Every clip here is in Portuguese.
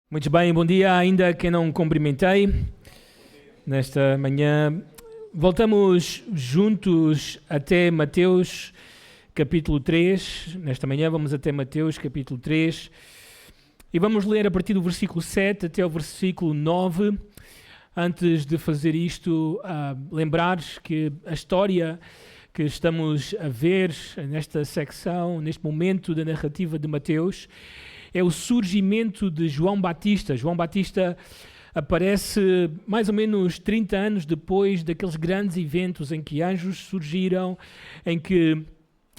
Muito bem, bom dia ainda quem não cumprimentei nesta manhã. Voltamos juntos até Mateus capítulo 3. Nesta manhã vamos até Mateus capítulo 3 e vamos ler a partir do versículo 7 até o versículo 9. Antes de fazer isto, lembrares que a história que estamos a ver nesta secção, neste momento da narrativa de Mateus, é o surgimento de João Batista. João Batista aparece mais ou menos 30 anos depois daqueles grandes eventos em que anjos surgiram, em que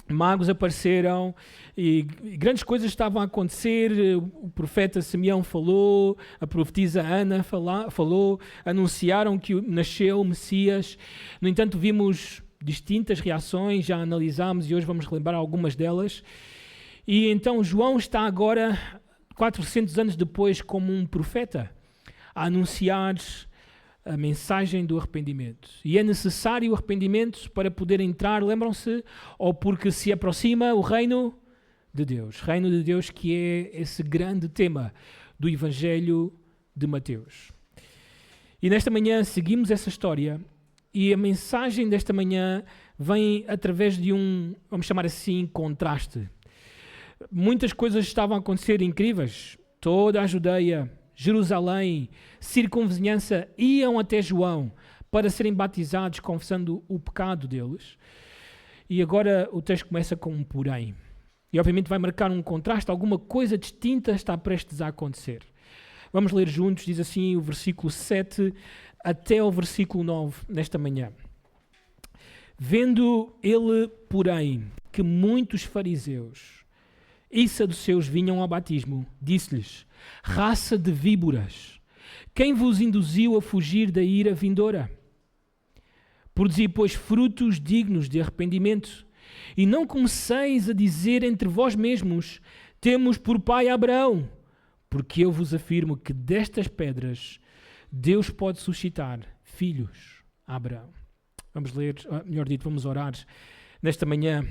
magos apareceram e grandes coisas estavam a acontecer. O profeta Simeão falou, a profetisa Ana falou, anunciaram que nasceu o Messias. No entanto, vimos distintas reações, já analisámos e hoje vamos relembrar algumas delas. E então João está agora, 400 anos depois, como um profeta, a anunciar a mensagem do arrependimento. E é necessário o arrependimento para poder entrar, lembram-se, ou porque se aproxima o reino de Deus. Reino de Deus, que é esse grande tema do Evangelho de Mateus. E nesta manhã seguimos essa história e a mensagem desta manhã vem através de vamos chamar assim, contraste. Muitas coisas estavam a acontecer incríveis. Toda a Judeia, Jerusalém, circunvizinhança iam até João para serem batizados, confessando o pecado deles. E agora o texto começa com um porém. E obviamente vai marcar um contraste, alguma coisa distinta está prestes a acontecer. Vamos ler juntos, diz assim o versículo 7 até o versículo 9 nesta manhã. Vendo ele, porém, que muitos fariseus e saduceus vinham ao batismo, disse-lhes: raça de víboras, quem vos induziu a fugir da ira vindoura? Produzi, pois, frutos dignos de arrependimento, e não comeceis a dizer entre vós mesmos: temos por pai Abraão, porque eu vos afirmo que destas pedras Deus pode suscitar filhos a Abraão. Vamos ler, melhor dito, vamos orar nesta manhã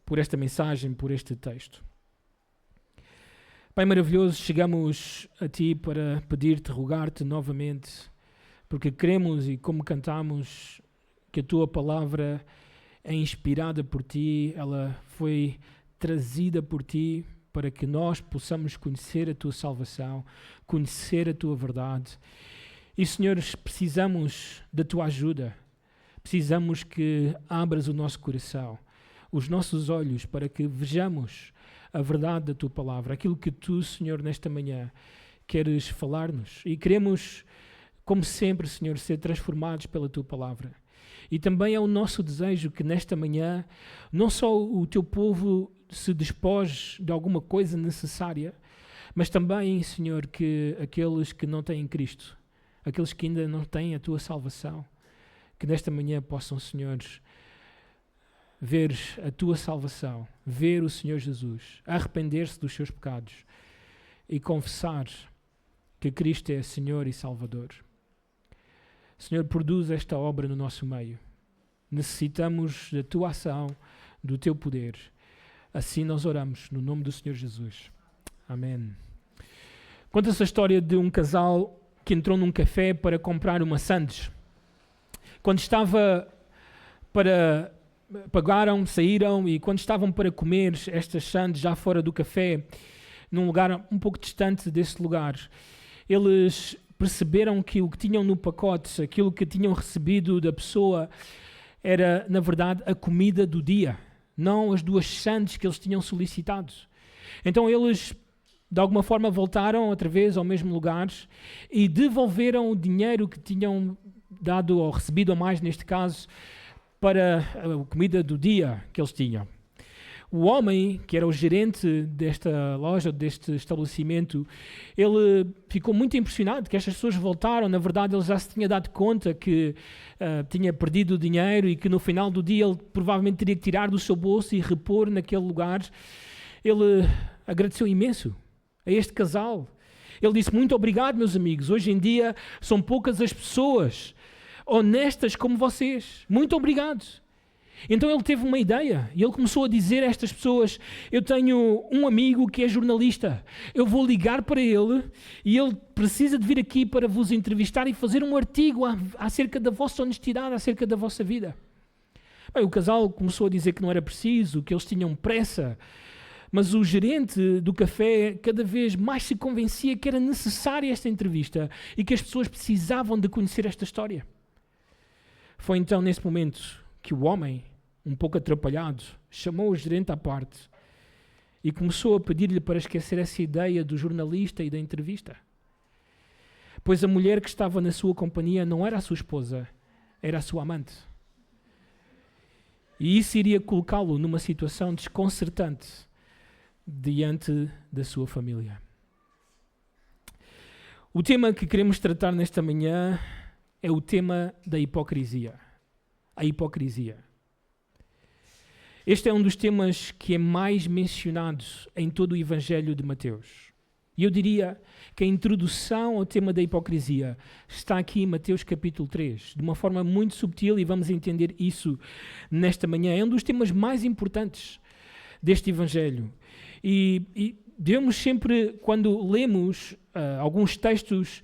por esta mensagem, por este texto. Pai maravilhoso, chegamos a Ti para pedir-te, rogar-te novamente, porque queremos e como cantamos que a Tua palavra é inspirada por Ti, ela foi trazida por Ti para que nós possamos conhecer a Tua salvação, conhecer a Tua verdade. E, Senhor, precisamos da Tua ajuda, precisamos que abras o nosso coração, os nossos olhos, para que vejamos a verdade da Tua palavra, aquilo que Tu, Senhor, nesta manhã queres falar-nos. E queremos, como sempre, Senhor, ser transformados pela Tua palavra. E também é o nosso desejo que nesta manhã não só o Teu povo se despoje de alguma coisa necessária, mas também, Senhor, que aqueles que não têm Cristo, aqueles que ainda não têm a Tua salvação, que nesta manhã possam, Senhor, ver a Tua salvação, ver o Senhor Jesus, arrepender-se dos seus pecados e confessar que Cristo é Senhor e Salvador. Senhor, produz esta obra no nosso meio. Necessitamos da Tua ação, do Teu poder. Assim nós oramos, no nome do Senhor Jesus. Amém. Conta-se a história de um casal que entrou num café para comprar uma sandes. Quando pagaram, saíram, e quando estavam para comer estas sandes já fora do café, num lugar um pouco distante desse lugar, eles perceberam que o que tinham no pacote, aquilo que tinham recebido da pessoa, era, na verdade, a comida do dia, não as 2 sandes que eles tinham solicitado. Então eles, de alguma forma, voltaram outra vez ao mesmo lugar e devolveram o dinheiro que tinham dado ou recebido a mais, neste caso, para a comida do dia que eles tinham. O homem, que era o gerente desta loja, deste estabelecimento, ele ficou muito impressionado que estas pessoas voltaram. Na verdade, ele já se tinha dado conta que tinha perdido o dinheiro e que no final do dia ele provavelmente teria que tirar do seu bolso e repor naquele lugar. Ele agradeceu imenso a este casal. Ele disse: muito obrigado, meus amigos. Hoje em dia são poucas as pessoas honestas como vocês. Muito obrigado. Então ele teve uma ideia e ele começou a dizer a estas pessoas: eu tenho um amigo que é jornalista, eu vou ligar para ele e ele precisa de vir aqui para vos entrevistar e fazer um artigo acerca da vossa honestidade, acerca da vossa vida. Bem, o casal começou a dizer que não era preciso, que eles tinham pressa, mas o gerente do café cada vez mais se convencia que era necessária esta entrevista e que as pessoas precisavam de conhecer esta história. Foi então nesse momento que o homem, um pouco atrapalhado, chamou o gerente à parte e começou a pedir-lhe para esquecer essa ideia do jornalista e da entrevista. Pois a mulher que estava na sua companhia não era a sua esposa, era a sua amante. E isso iria colocá-lo numa situação desconcertante diante da sua família. O tema que queremos tratar nesta manhã é o tema da hipocrisia. A hipocrisia. Este é um dos temas que é mais mencionado em todo o Evangelho de Mateus. E eu diria que a introdução ao tema da hipocrisia está aqui em Mateus capítulo 3, de uma forma muito subtil, e vamos entender isso nesta manhã. É um dos temas mais importantes deste Evangelho. E devemos sempre, quando lemos alguns textos,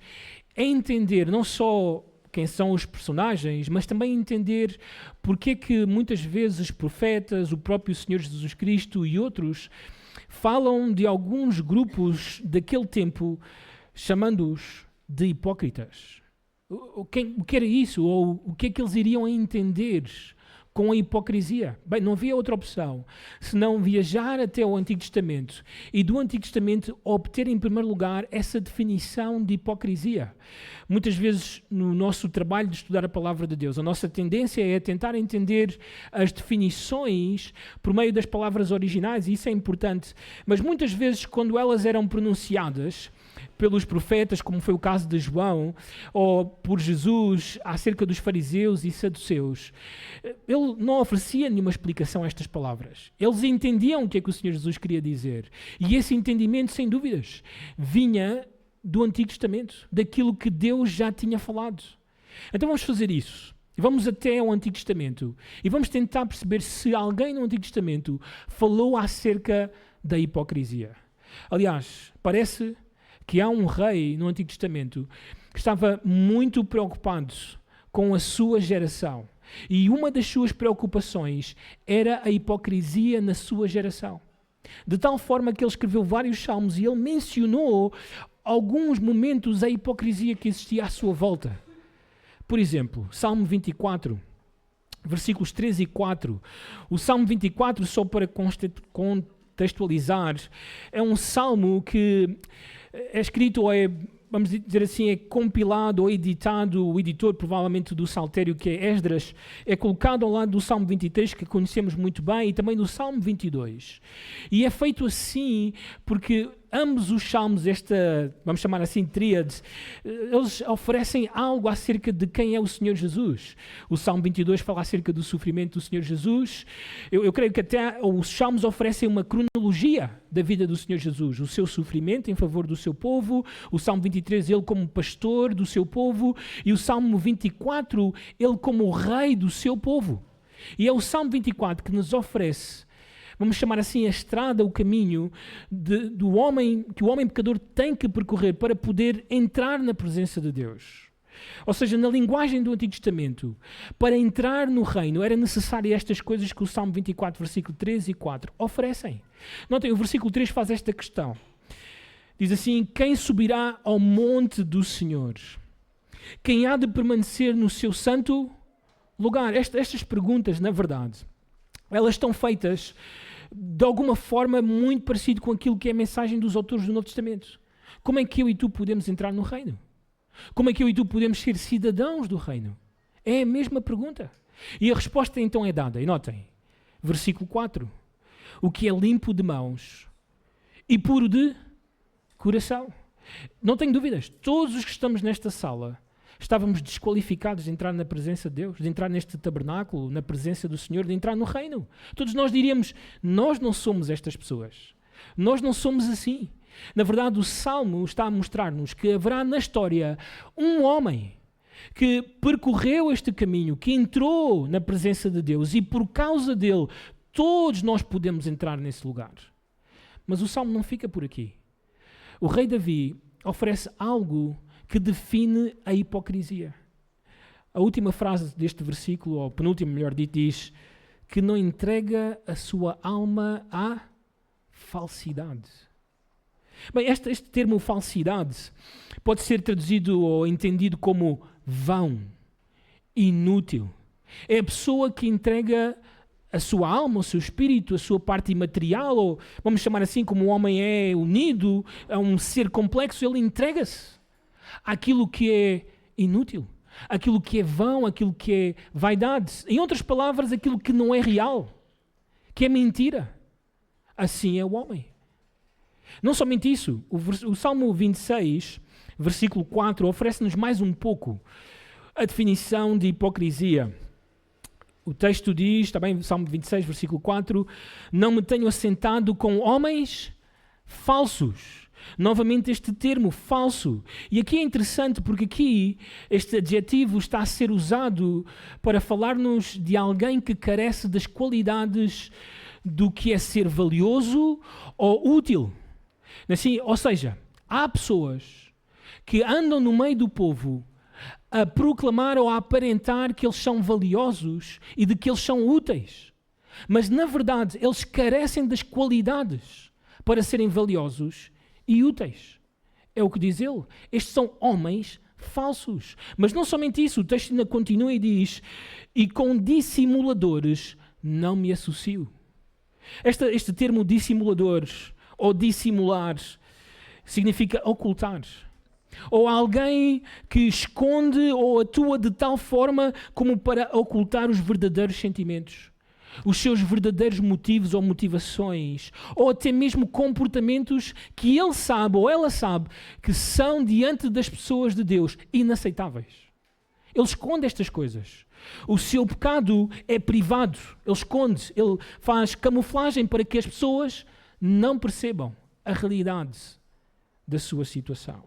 entender não só quem são os personagens, mas também entender porque é que muitas vezes os profetas, o próprio Senhor Jesus Cristo e outros falam de alguns grupos daquele tempo, chamando-os de hipócritas. O que era isso? Ou o que é que eles iriam entender com a hipocrisia? Bem, não havia outra opção senão viajar até o Antigo Testamento e do Antigo Testamento obter em primeiro lugar essa definição de hipocrisia. Muitas vezes no nosso trabalho de estudar a Palavra de Deus, a nossa tendência é tentar entender as definições por meio das palavras originais, e isso é importante, mas muitas vezes quando elas eram pronunciadas pelos profetas, como foi o caso de João, ou por Jesus acerca dos fariseus e saduceus, ele não oferecia nenhuma explicação a estas palavras. Eles entendiam o que é que o Senhor Jesus queria dizer. E esse entendimento, sem dúvidas, vinha do Antigo Testamento, daquilo que Deus já tinha falado. Então vamos fazer isso. Vamos até ao Antigo Testamento e vamos tentar perceber se alguém no Antigo Testamento falou acerca da hipocrisia. Aliás, parece que há um rei no Antigo Testamento que estava muito preocupado com a sua geração. E uma das suas preocupações era a hipocrisia na sua geração. De tal forma que ele escreveu vários salmos e ele mencionou alguns momentos a hipocrisia que existia à sua volta. Por exemplo, Salmo 24, versículos 3 e 4. O Salmo 24, só para contextualizar, é um salmo que é escrito, ou é, vamos dizer assim, é compilado ou editado, o editor provavelmente do Saltério, que é Esdras, é colocado ao lado do Salmo 23, que conhecemos muito bem, e também do Salmo 22. E é feito assim porque ambos os salmos, esta, vamos chamar assim, tríade, eles oferecem algo acerca de quem é o Senhor Jesus. O Salmo 22 fala acerca do sofrimento do Senhor Jesus. Eu creio que até os salmos oferecem uma cronologia da vida do Senhor Jesus. O seu sofrimento em favor do seu povo. O Salmo 23, ele como pastor do seu povo. E o Salmo 24, ele como rei do seu povo. E é o Salmo 24 que nos oferece, vamos chamar assim, a estrada, o caminho do homem, que o homem pecador tem que percorrer para poder entrar na presença de Deus. Ou seja, na linguagem do Antigo Testamento, para entrar no reino era necessário estas coisas que o Salmo 24, versículo 3 e 4 oferecem. Notem, o versículo 3 faz esta questão. Diz assim: quem subirá ao monte do Senhor? Quem há de permanecer no seu santo lugar? Estas perguntas, na verdade, elas estão feitas de alguma forma muito parecido com aquilo que é a mensagem dos autores do Novo Testamento. Como é que eu e tu podemos entrar no reino? Como é que eu e tu podemos ser cidadãos do reino? É a mesma pergunta. E a resposta então é dada. E notem, versículo 4. O que é limpo de mãos e puro de coração. Não tenho dúvidas, todos os que estamos nesta sala estávamos desqualificados de entrar na presença de Deus, de entrar neste tabernáculo, na presença do Senhor, de entrar no reino. Todos nós diríamos, nós não somos estas pessoas. Nós não somos assim. Na verdade, o Salmo está a mostrar-nos que haverá na história um homem que percorreu este caminho, que entrou na presença de Deus e por causa dele todos nós podemos entrar nesse lugar. Mas o Salmo não fica por aqui. O rei Davi oferece algo que define a hipocrisia. A última frase deste versículo, ou penúltima, melhor dito, diz que não entrega a sua alma à falsidade. Bem, este termo falsidade pode ser traduzido ou entendido como vão, inútil. É a pessoa que entrega a sua alma, o seu espírito, a sua parte imaterial, ou vamos chamar assim, como o homem é unido a um ser complexo, ele entrega-se àquilo que é inútil, aquilo que é vão, aquilo que é vaidade. Em outras palavras, aquilo que não é real, que é mentira. Assim é o homem. Não somente isso, o Salmo 26, versículo 4, oferece-nos mais um pouco a definição de hipocrisia. O texto diz, também Salmo 26, versículo 4, não me tenho assentado com homens falsos. Novamente este termo, falso. E aqui é interessante porque aqui este adjetivo está a ser usado para falar-nos de alguém que carece das qualidades do que é ser valioso ou útil. Assim, ou seja, há pessoas que andam no meio do povo a proclamar ou a aparentar que eles são valiosos e de que eles são úteis. Mas, na verdade, eles carecem das qualidades para serem valiosos e úteis. É o que diz ele. Estes são homens falsos. Mas não somente isso, o texto ainda continua e diz: e com dissimuladores não me associo. Este termo dissimuladores ou dissimular significa ocultar. Ou alguém que esconde ou atua de tal forma como para ocultar os verdadeiros sentimentos, os seus verdadeiros motivos ou motivações, ou até mesmo comportamentos que ele sabe ou ela sabe que são diante das pessoas de Deus inaceitáveis. Ele esconde estas coisas. O seu pecado é privado, ele esconde, ele faz camuflagem para que as pessoas não percebam a realidade da sua situação.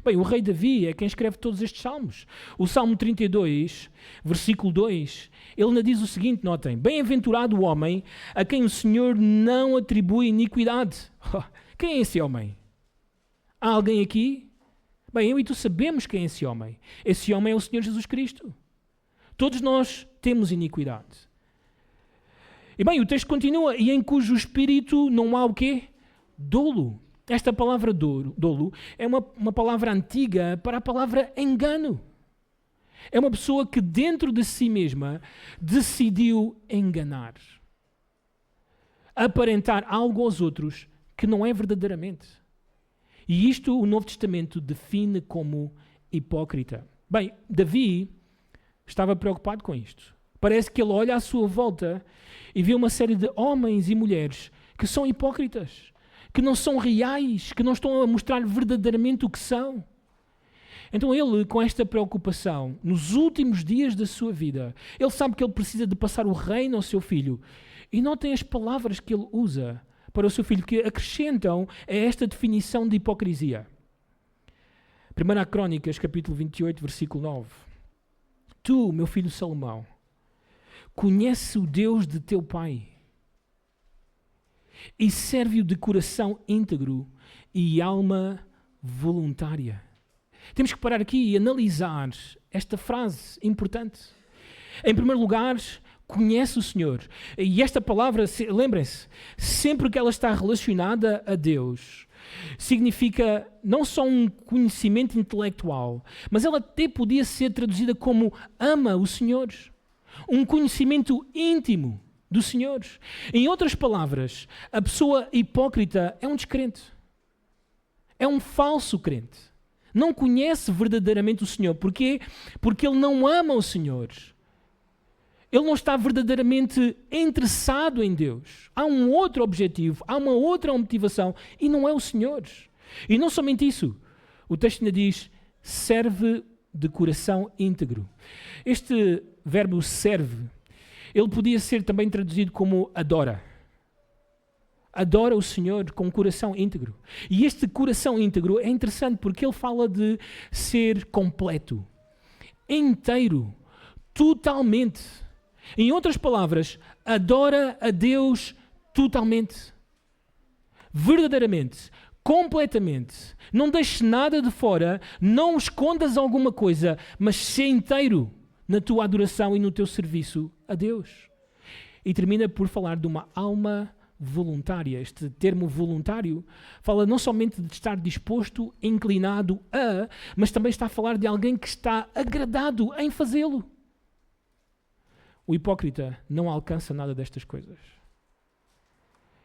Bem, o rei Davi é quem escreve todos estes salmos. O Salmo 32, versículo 2, ele ainda diz o seguinte, notem: bem-aventurado o homem a quem o Senhor não atribui iniquidade. Quem é esse homem? Há alguém aqui? Bem, eu e tu sabemos quem é esse homem. Esse homem é o Senhor Jesus Cristo. Todos nós temos iniquidade. E bem, o texto continua: e em cujo espírito não há o quê? Dolo. Esta palavra dolo é uma palavra antiga para a palavra engano. É uma pessoa que dentro de si mesma decidiu enganar. Aparentar algo aos outros que não é verdadeiramente. E isto o Novo Testamento define como hipócrita. Bem, Davi estava preocupado com isto. Parece que ele olha à sua volta e vê uma série de homens e mulheres que são hipócritas, que não são reais, que não estão a mostrar verdadeiramente o que são. Então ele, com esta preocupação, nos últimos dias da sua vida, ele sabe que ele precisa de passar o reino ao seu filho. E notem as palavras que ele usa para o seu filho, que acrescentam a esta definição de hipocrisia. 1 Crônicas, capítulo 28, versículo 9. Tu, meu filho Salomão, conhece o Deus de teu pai e serve-o de coração íntegro e alma voluntária. Temos que parar aqui e analisar esta frase importante. Em primeiro lugar, conhece o Senhor. E esta palavra, lembrem-se, sempre que ela está relacionada a Deus, significa não só um conhecimento intelectual, mas ela até podia ser traduzida como ama o Senhor. Um conhecimento íntimo do Senhor. Em outras palavras, a pessoa hipócrita é um descrente. É um falso crente. Não conhece verdadeiramente o Senhor. Porquê? Porque ele não ama o Senhor. Ele não está verdadeiramente interessado em Deus. Há um outro objetivo, há uma outra motivação e não é o Senhor. E não somente isso. O texto ainda diz, serve de coração íntegro. Este verbo serve, ele podia ser também traduzido como adora. Adora o Senhor com um coração íntegro. E este coração íntegro é interessante porque ele fala de ser completo. inteiro, totalmente. Em outras palavras, adora a Deus totalmente, verdadeiramente, completamente. Não deixes nada de fora, não escondas alguma coisa, mas sê inteiro na tua adoração e no teu serviço a Deus. E termina por falar de uma alma voluntária. Este termo voluntário fala não somente de estar disposto, inclinado a, mas também está a falar de alguém que está agradado em fazê-lo. O hipócrita não alcança nada destas coisas.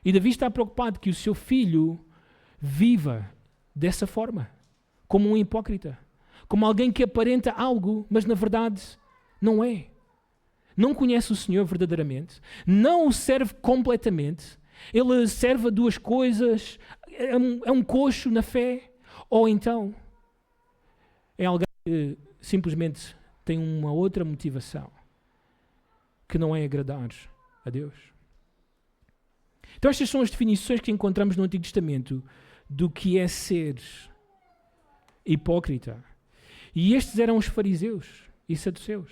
E Davi está preocupado que o seu filho viva dessa forma, como um hipócrita, como alguém que aparenta algo, mas na verdade não é. Não conhece o Senhor verdadeiramente, não o serve completamente, ele serve a duas coisas, é um coxo na fé, ou então é alguém que simplesmente tem uma outra motivação, que não é agradar a Deus. Então estas são as definições que encontramos no Antigo Testamento do que é ser hipócrita. E estes eram os fariseus e saduceus.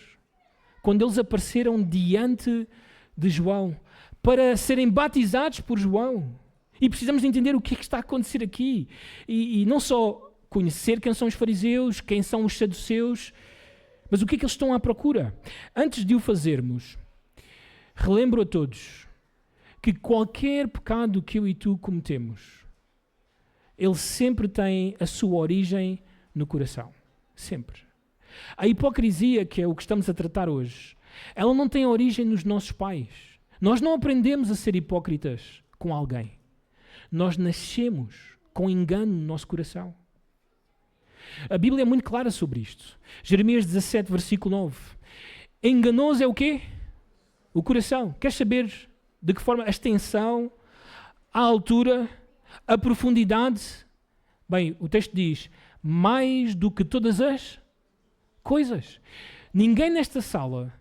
Quando eles apareceram diante de João para serem batizados por João. E precisamos de entender o que é que está a acontecer aqui. E não só conhecer quem são os fariseus, quem são os saduceus, mas o que é que eles estão à procura. Antes de o fazermos, relembro a todos que qualquer pecado que eu e tu cometemos, ele sempre tem a sua origem no coração. Sempre. A hipocrisia, que é o que estamos a tratar hoje, ela não tem origem nos nossos pais. Nós não aprendemos a ser hipócritas com alguém. Nós nascemos com engano no nosso coração. A Bíblia é muito clara sobre isto. Jeremias 17, versículo 9. Enganoso é o quê? O coração. Queres saber de que forma a extensão, a altura, a profundidade? Bem, o texto diz, mais do que todas as coisas. Ninguém nesta sala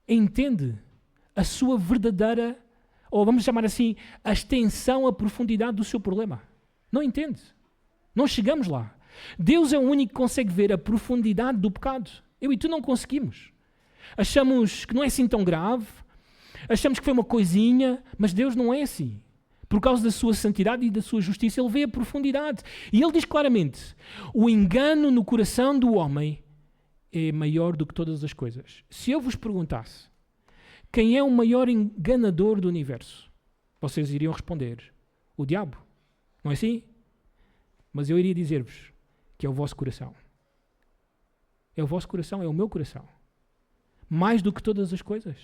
entende a sua verdadeira, ou vamos chamar assim, a extensão, a profundidade do seu problema. Não entende. Não chegamos lá. Deus é o único que consegue ver a profundidade do pecado. Eu e tu não conseguimos. Achamos que não é assim tão grave, achamos que foi uma coisinha, mas Deus não é assim. Por causa da sua santidade e da sua justiça, Ele vê a profundidade. E Ele diz claramente, o engano no coração do homem é maior do que todas as coisas. Se eu vos perguntasse, quem é o maior enganador do universo? Vocês iriam responder, o diabo. Não é assim? Mas eu iria dizer-vos que é o vosso coração. É o vosso coração, é o meu coração. Mais do que todas as coisas.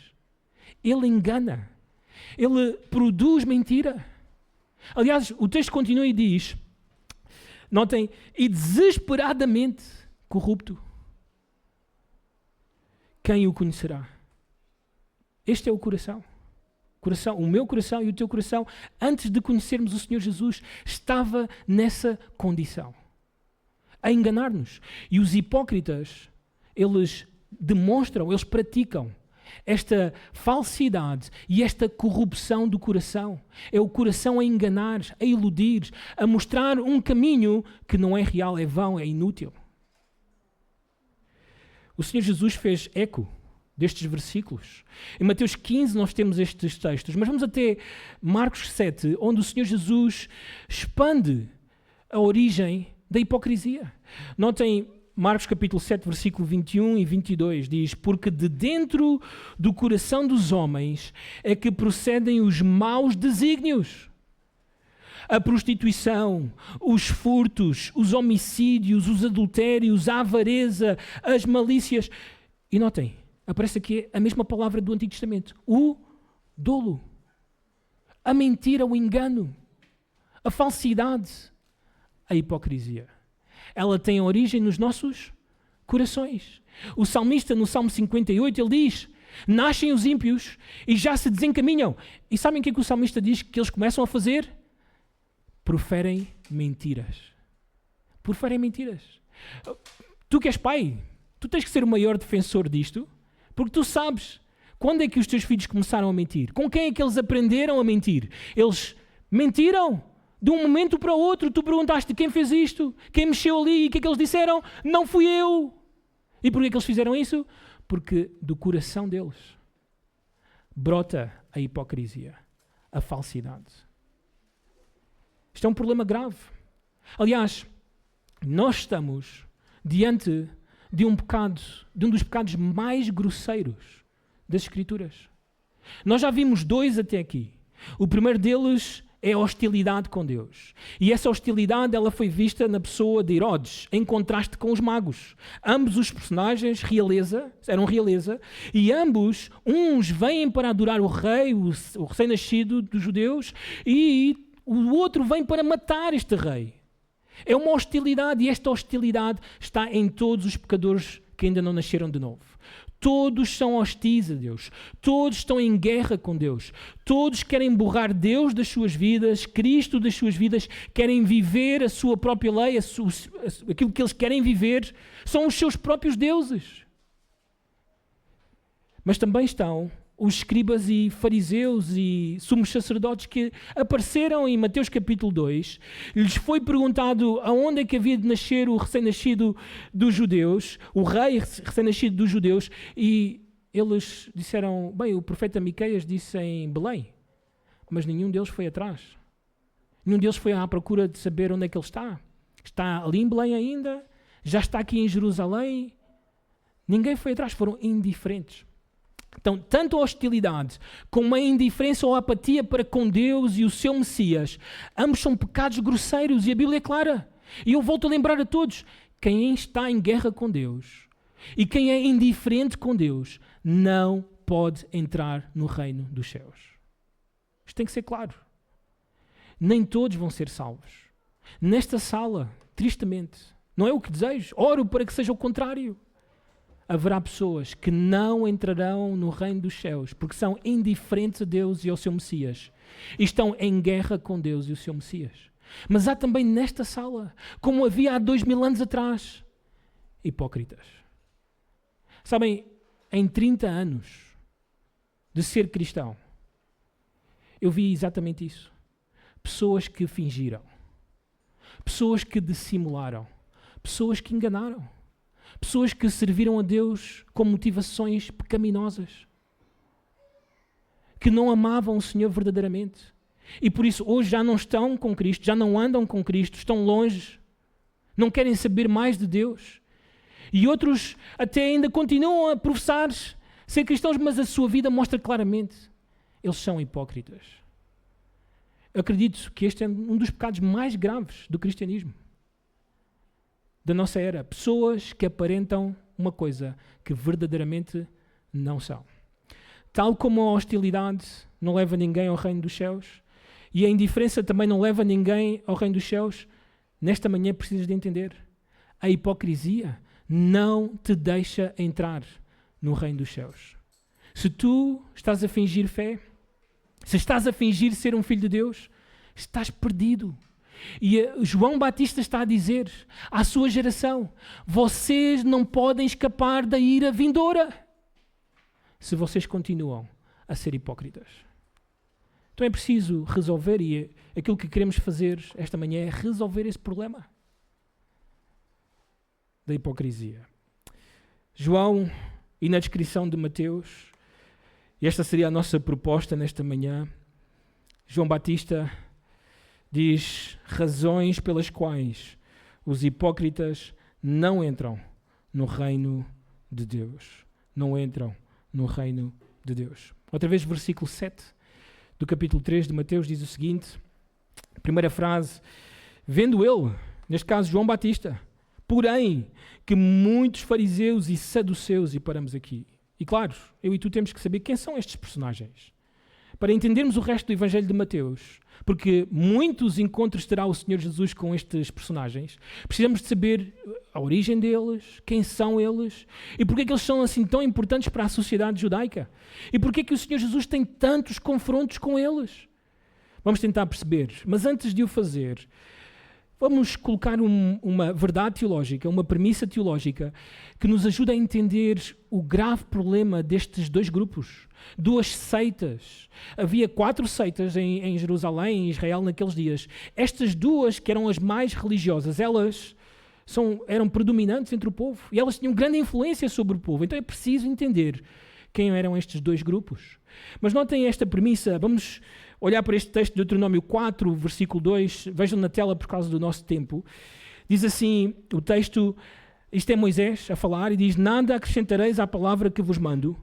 Ele engana. Ele produz mentira. Aliás, o texto continua e diz, notem, e desesperadamente corrupto. Quem o conhecerá? Este é o coração. O meu coração e o teu coração, antes de conhecermos o Senhor Jesus, estava nessa condição. A enganar-nos. E os hipócritas, eles demonstram, eles praticam esta falsidade e esta corrupção do coração. É o coração a enganar, a iludir, a mostrar um caminho que não é real, é vão, é inútil. O Senhor Jesus fez eco destes versículos. Em Mateus 15 nós temos estes textos, mas vamos até Marcos 7, onde o Senhor Jesus expande a origem da hipocrisia. Notem Marcos capítulo 7, versículo 21 e 22, diz, porque de dentro do coração dos homens é que procedem os maus desígnios. A prostituição, os furtos, os homicídios, os adultérios, a avareza, as malícias. E notem, aparece aqui a mesma palavra do Antigo Testamento. O dolo, a mentira, o engano, a falsidade, a hipocrisia. Ela tem origem nos nossos corações. O salmista, no Salmo 58, ele diz, nascem os ímpios e já se desencaminham. E sabem o que é que o salmista diz que eles começam a fazer? Proferem mentiras. Proferem mentiras. Tu que és pai, tu tens que ser o maior defensor disto, porque tu sabes quando é que os teus filhos começaram a mentir. Com quem é que eles aprenderam a mentir? Eles mentiram de um momento para o outro. Tu perguntaste quem fez isto, quem mexeu ali, e o que é que eles disseram? Não fui eu. E porquê que eles fizeram isso? Porque do coração deles brota a hipocrisia, a falsidade. Isto é um problema grave. Aliás, nós estamos diante de um pecado, de um dos pecados mais grosseiros das Escrituras. Nós já vimos 2 até aqui. O primeiro deles é a hostilidade com Deus. E essa hostilidade ela foi vista na pessoa de Herodes, em contraste com os magos. Ambos os personagens eram realeza, e ambos, uns vêm para adorar o rei, o recém-nascido dos judeus, e o outro vem para matar este rei. É uma hostilidade, e esta hostilidade está em todos os pecadores que ainda não nasceram de novo. Todos são hostis a Deus. Todos estão em guerra com Deus. Todos querem borrar Deus das suas vidas, Cristo das suas vidas, querem viver a sua própria lei, aquilo que eles querem viver são os seus próprios deuses. Mas também estão os escribas e fariseus e sumos sacerdotes que apareceram em Mateus capítulo 2. Lhes foi perguntado aonde é que havia de nascer o recém-nascido dos judeus, o rei recém-nascido dos judeus, e eles disseram, bem, o profeta Miqueias disse em Belém, mas nenhum deles foi atrás. Nenhum deles foi à procura de saber onde é que ele está. Está ali em Belém ainda? Já está aqui em Jerusalém? Ninguém foi atrás, foram indiferentes. Então, tanto a hostilidade como a indiferença ou a apatia para com Deus e o seu Messias, ambos são pecados grosseiros e a Bíblia é clara. E eu volto a lembrar a todos, quem está em guerra com Deus e quem é indiferente com Deus não pode entrar no reino dos céus. Isto tem que ser claro. Nem todos vão ser salvos. Nesta sala, tristemente, não é o que desejo, oro para que seja o contrário. Haverá pessoas que não entrarão no reino dos céus porque são indiferentes a Deus e ao seu Messias. E estão em guerra com Deus e o seu Messias. Mas há também nesta sala, como havia há 2000 anos atrás, hipócritas. Sabem, em 30 anos de ser cristão, eu vi exatamente isso. Pessoas que fingiram. Pessoas que dissimularam. Pessoas que enganaram. Pessoas que serviram a Deus com motivações pecaminosas, que não amavam o Senhor verdadeiramente. E por isso hoje já não estão com Cristo, já não andam com Cristo, estão longe, não querem saber mais de Deus. E outros até ainda continuam a professar ser cristãos, mas a sua vida mostra claramente, eles são hipócritas. Eu acredito que este é um dos pecados mais graves do cristianismo. Da nossa era, pessoas que aparentam uma coisa que verdadeiramente não são. Tal como a hostilidade não leva ninguém ao reino dos céus e a indiferença também não leva ninguém ao reino dos céus, nesta manhã precisas de entender, a hipocrisia não te deixa entrar no reino dos céus. Se tu estás a fingir fé, se estás a fingir ser um filho de Deus, estás perdido. E João Batista está a dizer à sua geração, vocês não podem escapar da ira vindoura se vocês continuam a ser hipócritas. Então é preciso resolver, e aquilo que queremos fazer esta manhã é resolver esse problema da hipocrisia. João, e na descrição de Mateus, e esta seria a nossa proposta nesta manhã, João Batista diz razões pelas quais os hipócritas não entram no reino de Deus. Não entram no reino de Deus. Outra vez, versículo 7 do capítulo 3 de Mateus diz o seguinte, primeira frase, vendo ele, neste caso João Batista, porém que muitos fariseus e saduceus, e paramos aqui. E claro, eu e tu temos que saber quem são estes personagens. Para entendermos o resto do Evangelho de Mateus, porque muitos encontros terá o Senhor Jesus com estes personagens, precisamos de saber a origem deles, quem são eles, e porque é que eles são assim tão importantes para a sociedade judaica, e porque é que o Senhor Jesus tem tantos confrontos com eles. Vamos tentar perceber, mas antes de o fazer, vamos colocar uma verdade teológica, uma premissa teológica que nos ajuda a entender o grave problema destes dois grupos, duas seitas. Havia 4 seitas em Jerusalém, em Israel, naqueles dias. Estas duas, que eram as mais religiosas, elas eram predominantes entre o povo e elas tinham grande influência sobre o povo. Então é preciso entender quem eram estes dois grupos. Mas notem esta premissa. Vamos olhar para este texto de Deuteronômio 4, versículo 2. Vejam na tela por causa do nosso tempo. Diz assim o texto, isto é Moisés a falar, e diz: nada acrescentareis à palavra que vos mando,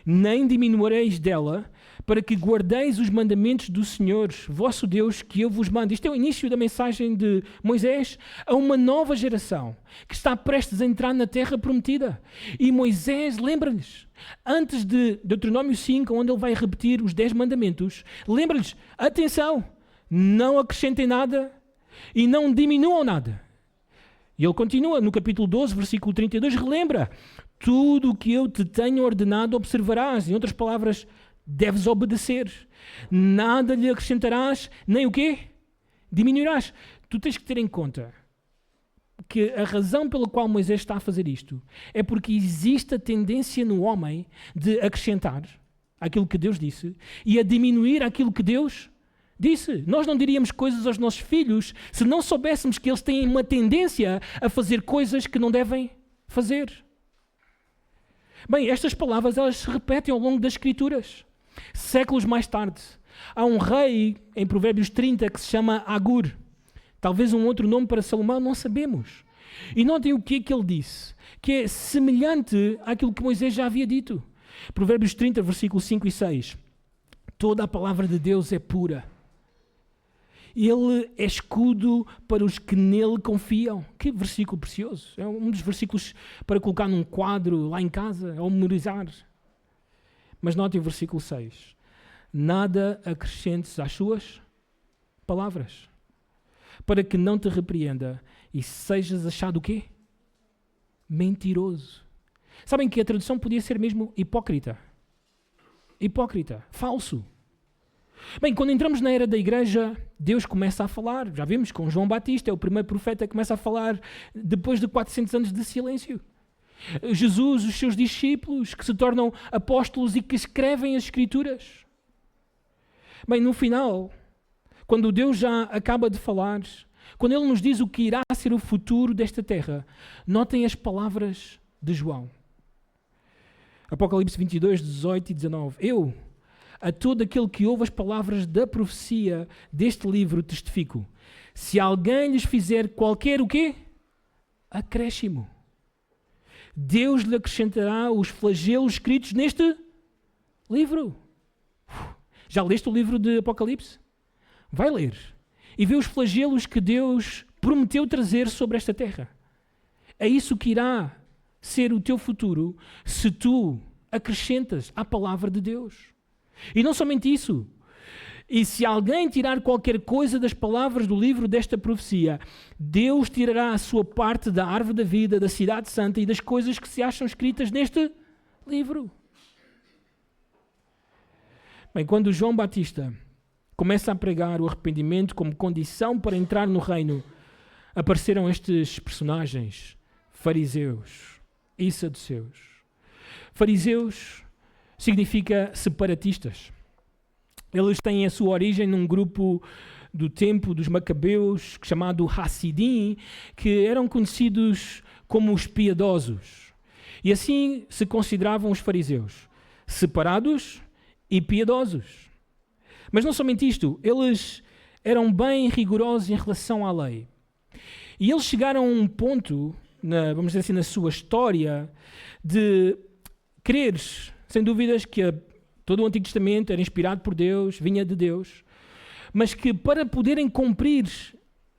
nem diminuireis dela, para que guardeis os mandamentos do Senhor, vosso Deus, que eu vos mando. Isto é o início da mensagem de Moisés a uma nova geração que está prestes a entrar na terra prometida. E Moisés lembra-lhes, antes de Deuteronômio 5, onde ele vai repetir os 10 mandamentos, lembra-lhes, atenção, não acrescentem nada e não diminuam nada. E ele continua no capítulo 12, versículo 32, relembra, tudo o que eu te tenho ordenado observarás. Em outras palavras, deves obedecer. Nada lhe acrescentarás, nem o quê? Diminuirás. Tu tens que ter em conta que a razão pela qual Moisés está a fazer isto é porque existe a tendência no homem de acrescentar aquilo que Deus disse e a diminuir aquilo que Deus disse. Nós não diríamos coisas aos nossos filhos se não soubéssemos que eles têm uma tendência a fazer coisas que não devem fazer. Bem, estas palavras elas se repetem ao longo das Escrituras. Séculos mais tarde, há um rei em Provérbios 30 que se chama Agur. Talvez um outro nome para Salomão, não sabemos. E notem o que é que ele disse, que é semelhante àquilo que Moisés já havia dito. Provérbios 30, versículos 5 e 6. Toda a palavra de Deus é pura. Ele é escudo para os que nele confiam. Que versículo precioso. É um dos versículos para colocar num quadro lá em casa, ou memorizar. Mas notem o versículo 6. Nada acrescentes às suas palavras, para que não te repreenda e sejas achado o quê? Mentiroso. Sabem que a tradução podia ser mesmo hipócrita. Hipócrita, falso. Bem, quando entramos na era da igreja, Deus começa a falar. Já vimos com João Batista, é o primeiro profeta que começa a falar depois de 400 anos de silêncio. Jesus, os seus discípulos, que se tornam apóstolos e que escrevem as Escrituras. Bem, no final, quando Deus já acaba de falar, quando Ele nos diz o que irá ser o futuro desta terra, notem as palavras de João. Apocalipse 22, 18 e 19. Eu, a todo aquele que ouve as palavras da profecia deste livro, testifico. Se alguém lhes fizer qualquer o quê? Acréscimo, Deus lhe acrescentará os flagelos escritos neste livro. Já leste o livro de Apocalipse? Vai ler e vê os flagelos que Deus prometeu trazer sobre esta terra. É isso que irá ser o teu futuro se tu acrescentas à palavra de Deus. E não somente isso. E se alguém tirar qualquer coisa das palavras do livro desta profecia, Deus tirará a sua parte da árvore da vida, da cidade santa e das coisas que se acham escritas neste livro. Bem, quando João Batista começa a pregar o arrependimento como condição para entrar no reino, apareceram estes personagens, fariseus e saduceus. Fariseus significa separatistas. Eles têm a sua origem num grupo do tempo dos Macabeus, chamado Hassidim, que eram conhecidos como os piedosos. E assim se consideravam os fariseus, separados e piedosos. Mas não somente isto, eles eram bem rigorosos em relação à lei. E eles chegaram a um ponto, vamos dizer assim, na sua história, de crer, sem dúvidas, que todo o Antigo Testamento era inspirado por Deus, vinha de Deus, mas que para poderem cumprir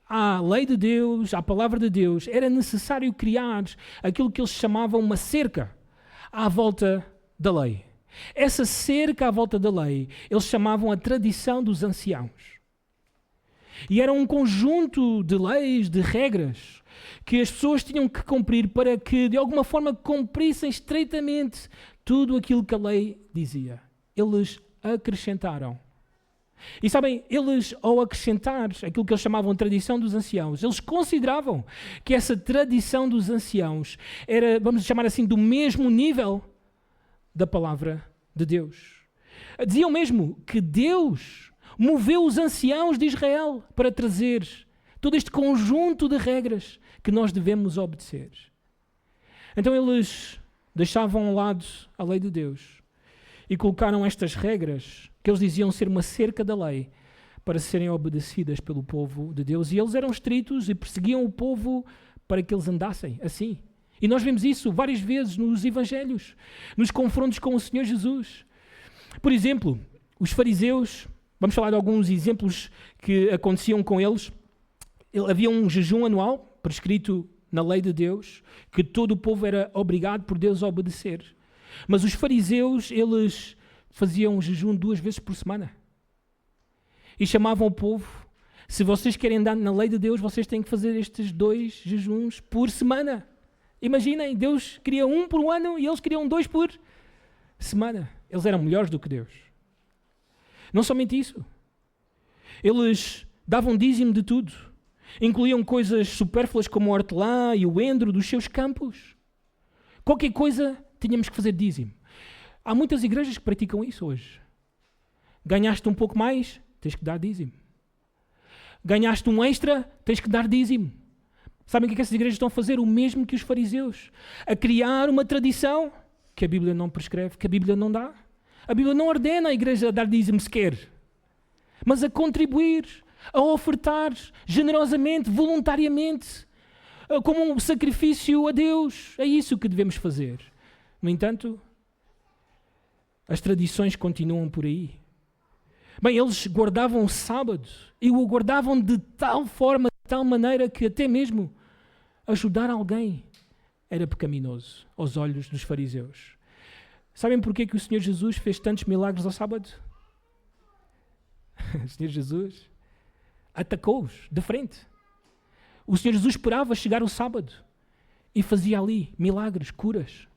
a lei de Deus, a palavra de Deus, era necessário criar aquilo que eles chamavam uma cerca à volta da lei. Essa cerca à volta da lei, eles chamavam a tradição dos anciãos. E era um conjunto de leis, de regras, que as pessoas tinham que cumprir para que, de alguma forma, cumprissem estreitamente tudo aquilo que a lei dizia. Eles acrescentaram. E sabem, eles, ao acrescentar aquilo que eles chamavam de tradição dos anciãos, eles consideravam que essa tradição dos anciãos era, vamos chamar assim, do mesmo nível da palavra de Deus. Diziam mesmo que Deus moveu os anciãos de Israel para trazer Todo este conjunto de regras que nós devemos obedecer. Então eles deixavam ao lado a lei de Deus e colocaram estas regras que eles diziam ser uma cerca da lei para serem obedecidas pelo povo de Deus. E eles eram estritos e perseguiam o povo para que eles andassem assim. E nós vemos isso várias vezes nos evangelhos, nos confrontos com o Senhor Jesus. Por exemplo, os fariseus, vamos falar de alguns exemplos que aconteciam com eles. Havia um jejum anual prescrito na lei de Deus, que todo o povo era obrigado por Deus a obedecer. Mas os fariseus, eles faziam um jejum 2 vezes por semana. E chamavam o povo, se vocês querem andar na lei de Deus, vocês têm que fazer estes 2 jejuns por semana. Imaginem, Deus queria 1 por ano e eles queriam 2 por semana. Eles eram melhores do que Deus. Não somente isso. Eles davam dízimo de tudo. Incluíam coisas supérfluas como o hortelã e o endro dos seus campos. Qualquer coisa tínhamos que fazer dízimo. Há muitas igrejas que praticam isso hoje. Ganhaste um pouco mais, tens que dar dízimo. Ganhaste um extra, tens que dar dízimo. Sabem o que essas igrejas estão a fazer? O mesmo que os fariseus. A criar uma tradição que a Bíblia não prescreve, que a Bíblia não dá. A Bíblia não ordena a igreja a dar dízimo sequer, mas a contribuir, a ofertar generosamente, voluntariamente, como um sacrifício a Deus. É isso que devemos fazer. No entanto, as tradições continuam por aí. Bem, eles guardavam o sábado e o guardavam de tal forma, de tal maneira que até mesmo ajudar alguém era pecaminoso aos olhos dos fariseus. Sabem porquê que o Senhor Jesus fez tantos milagres ao sábado? O Senhor Jesus atacou-os de frente. O Senhor Jesus esperava chegar o sábado e fazia ali milagres, curas.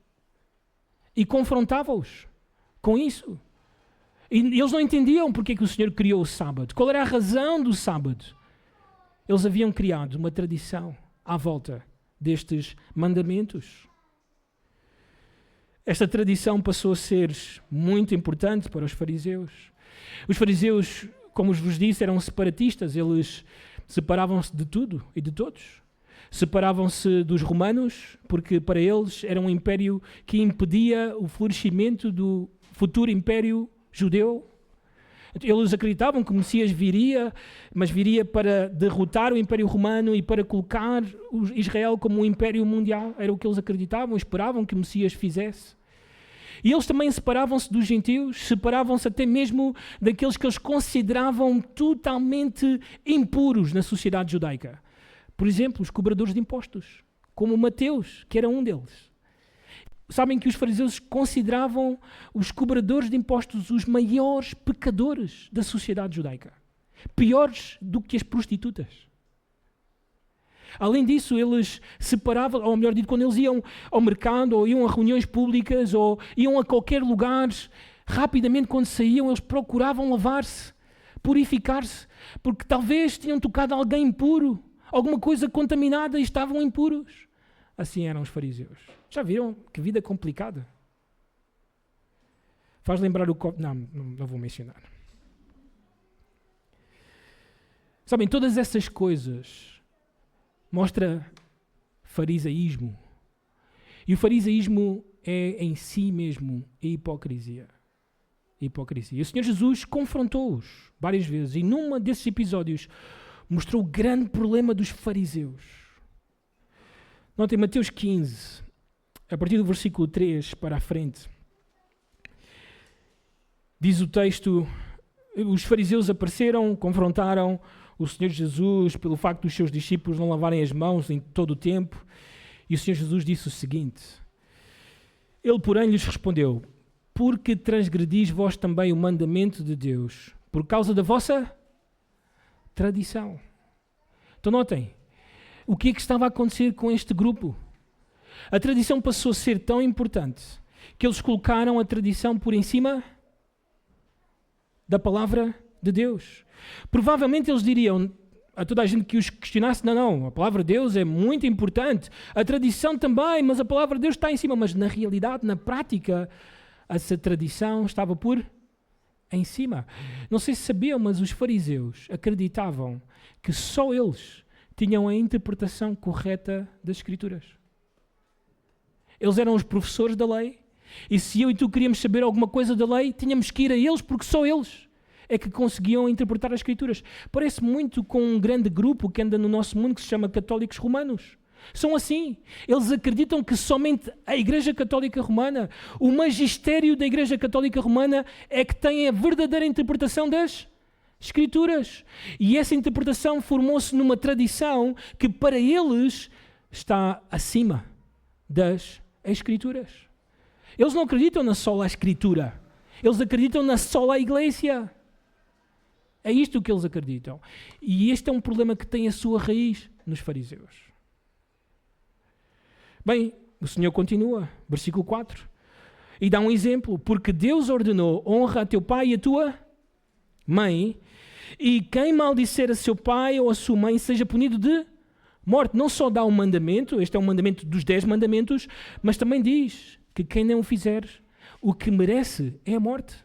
E confrontava-os com isso. E eles não entendiam porque que o Senhor criou o sábado. Qual era a razão do sábado? Eles haviam criado uma tradição à volta destes mandamentos. Esta tradição passou a ser muito importante para os fariseus. Os fariseus, como vos disse, eram separatistas. Eles separavam-se de tudo e de todos. Separavam-se dos romanos, porque para eles era um império que impedia o florescimento do futuro império judeu. Eles acreditavam que o Messias viria, mas viria para derrotar o Império Romano e para colocar Israel como um império mundial. Era o que eles acreditavam, esperavam que o Messias fizesse. E eles também separavam-se dos gentios, separavam-se até mesmo daqueles que eles consideravam totalmente impuros na sociedade judaica. Por exemplo, os cobradores de impostos, como Mateus, que era um deles. Sabem que os fariseus consideravam os cobradores de impostos os maiores pecadores da sociedade judaica. Piores do que as prostitutas. Além disso, eles separavam, ou melhor dito, quando eles iam ao mercado, ou iam a reuniões públicas, ou iam a qualquer lugar, rapidamente quando saíam, eles procuravam lavar-se, purificar-se, porque talvez tinham tocado alguém impuro, alguma coisa contaminada e estavam impuros. Assim eram os fariseus. Já viram que vida complicada? Faz lembrar o... Não vou mencionar. Sabem, todas essas coisas mostra farisaísmo. E o farisaísmo é em si mesmo a hipocrisia. E o Senhor Jesus confrontou-os várias vezes e num desses episódios mostrou o grande problema dos fariseus. Notem Mateus 15, a partir do versículo 3 para a frente. Diz o texto, os fariseus apareceram, confrontaram o Senhor Jesus pelo facto dos seus discípulos não lavarem as mãos em todo o tempo. E o Senhor Jesus disse o seguinte, ele porém lhes respondeu, porque transgredis vós também o mandamento de Deus, por causa da vossa tradição. Então notem, o que é que estava a acontecer com este grupo? A tradição passou a ser tão importante que eles colocaram a tradição por em cima da palavra de Deus. Provavelmente eles diriam a toda a gente que os questionasse, não, a palavra de Deus é muito importante, a tradição também, mas a palavra de Deus está em cima. Mas na realidade, na prática, essa tradição estava por em cima. Não sei se sabiam, mas os fariseus acreditavam que só eles tinham a interpretação correta das Escrituras. Eles eram os professores da lei, e se eu e tu queríamos saber alguma coisa da lei, tínhamos que ir a eles, porque só eles é que conseguiam interpretar as Escrituras. Parece muito com um grande grupo que anda no nosso mundo que se chama católicos romanos. São assim. Eles acreditam que somente a Igreja Católica Romana, o magistério da Igreja Católica Romana é que tem a verdadeira interpretação das Escrituras. E essa interpretação formou-se numa tradição que para eles está acima das Escrituras. Eles não acreditam na sola Escritura. Eles acreditam na sola Igreja. É isto que eles acreditam. E este é um problema que tem a sua raiz nos fariseus. Bem, o Senhor continua, versículo 4, e dá um exemplo, porque Deus ordenou, honra a teu pai e a tua mãe, e quem maldisser a seu pai ou a sua mãe seja punido de morte. Não só dá um mandamento, este é um mandamento dos 10 mandamentos, mas também diz que quem não o fizer, o que merece é a morte.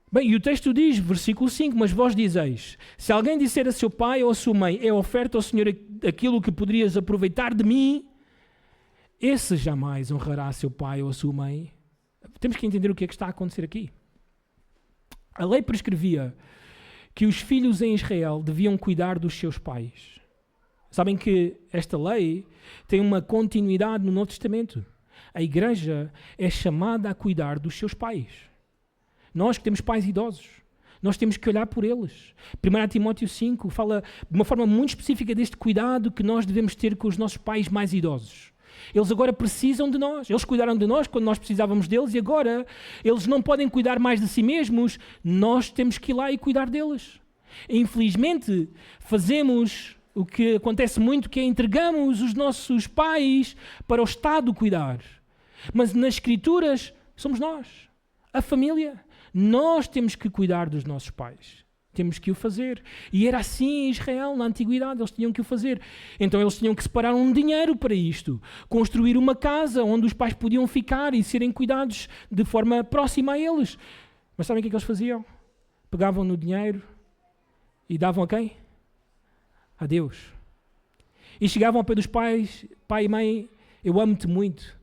Bem, e o texto diz, versículo 5, mas vós dizeis, se alguém disser a seu pai ou a sua mãe, é oferta ao Senhor aquilo que poderias aproveitar de mim, esse jamais honrará a seu pai ou a sua mãe. Temos que entender o que é que está a acontecer aqui. A lei prescrevia que os filhos em Israel deviam cuidar dos seus pais. Sabem que esta lei tem uma continuidade no Novo Testamento. A igreja é chamada a cuidar dos seus pais. Nós que temos pais idosos, nós temos que olhar por eles. 1 Timóteo 5 fala de uma forma muito específica deste cuidado que nós devemos ter com os nossos pais mais idosos. Eles agora precisam de nós. Eles cuidaram de nós quando nós precisávamos deles e agora eles não podem cuidar mais de si mesmos. Nós temos que ir lá e cuidar deles. E, infelizmente, fazemos o que acontece muito, que é entregamos os nossos pais para o Estado cuidar. Mas nas Escrituras somos nós, a família. Nós temos que cuidar dos nossos pais. Temos que o fazer. E era assim em Israel, na antiguidade, eles tinham que o fazer. Então eles tinham que separar um dinheiro para isto. Construir uma casa onde os pais podiam ficar e serem cuidados de forma próxima a eles. Mas sabem o que é que eles faziam? Pegavam no dinheiro e davam a quem? A Deus. E chegavam ao pé dos pais, pai e mãe, eu amo-te muito.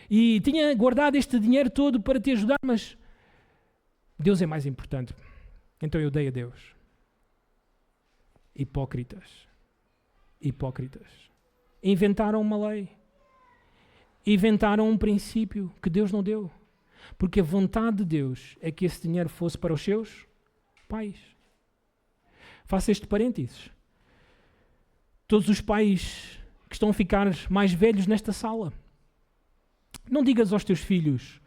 E tinha guardado este dinheiro todo para te ajudar, mas Deus é mais importante. Então eu dei a Deus. Hipócritas. Hipócritas. Inventaram uma lei. Inventaram um princípio que Deus não deu. Porque a vontade de Deus é que esse dinheiro fosse para os seus pais. Faço este parênteses. Todos os pais que estão a ficar mais velhos nesta sala, não digas aos teus filhos,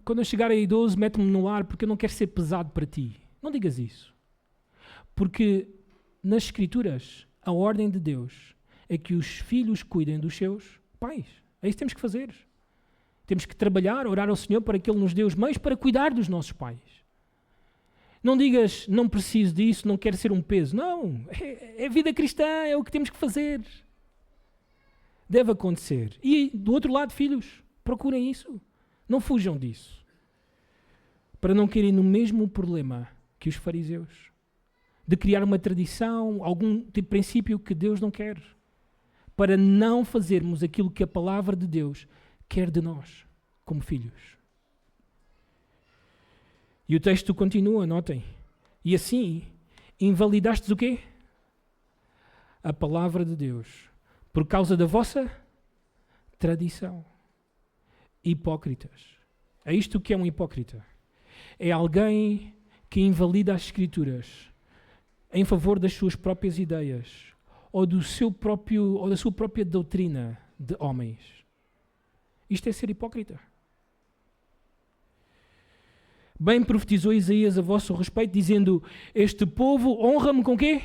quando eu chegar a idoso, mete-me no lar porque eu não quero ser pesado para ti. Não digas isso. Porque nas Escrituras, a ordem de Deus é que os filhos cuidem dos seus pais. É isso que temos que fazer. Temos que trabalhar, orar ao Senhor para que Ele nos dê os meios para cuidar dos nossos pais. Não digas, não preciso disso, não quero ser um peso. Não, é vida cristã, é o que temos que fazer. Deve acontecer. E do outro lado, filhos, procurem isso. Não fujam disso. Para não caírem no mesmo problema que os fariseus. De criar uma tradição, algum tipo de princípio que Deus não quer. Para não fazermos aquilo que a palavra de Deus quer de nós, como filhos. E o texto continua, notem. E assim, invalidastes o quê? A palavra de Deus. Por causa da vossa tradição. Hipócritas. É isto que é um hipócrita. É alguém que invalida as Escrituras em favor das suas próprias ideias ou da sua própria doutrina de homens. Isto é ser hipócrita. Bem profetizou Isaías a vosso respeito, dizendo, este povo honra-me com quê?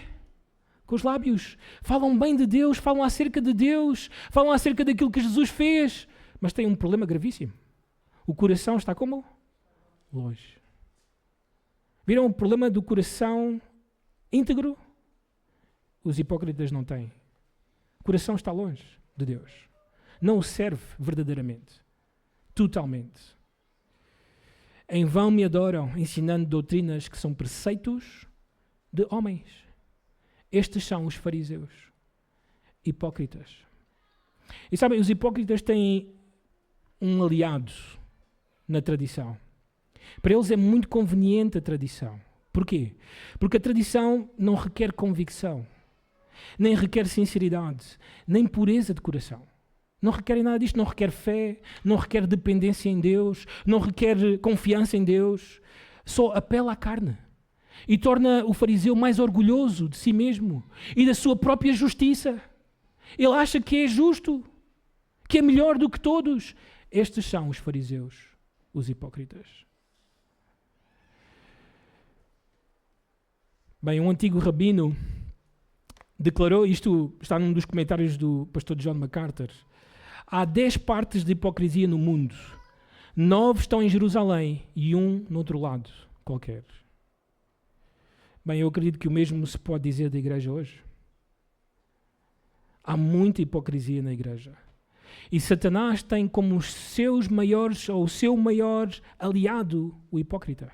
Com os lábios. Falam bem de Deus, falam acerca de Deus, falam acerca daquilo que Jesus fez, mas tem um problema gravíssimo. O coração está como? Longe. Viram o problema do coração íntegro? Os hipócritas não têm. O coração está longe de Deus. Não o serve verdadeiramente. Totalmente. Em vão me adoram, ensinando doutrinas que são preceitos de homens. Estes são os fariseus, hipócritas. E sabem, os hipócritas têm um aliado na tradição. Para eles é muito conveniente a tradição. Porquê? Porque a tradição não requer convicção, nem requer sinceridade, nem pureza de coração. Não requer nada disto, não requer fé, não requer dependência em Deus, não requer confiança em Deus. Só apela à carne e torna o fariseu mais orgulhoso de si mesmo e da sua própria justiça. Ele acha que é justo, que é melhor do que todos. Estes são os fariseus, os hipócritas. Bem, um antigo rabino declarou, isto está num dos comentários do pastor John MacArthur, há 10 partes de hipocrisia no mundo, 9 estão em Jerusalém e 1 no outro lado qualquer. Bem, eu acredito que o mesmo se pode dizer da igreja hoje. Há muita hipocrisia na igreja. E Satanás tem como os seus maiores, ou o seu maior aliado, o hipócrita.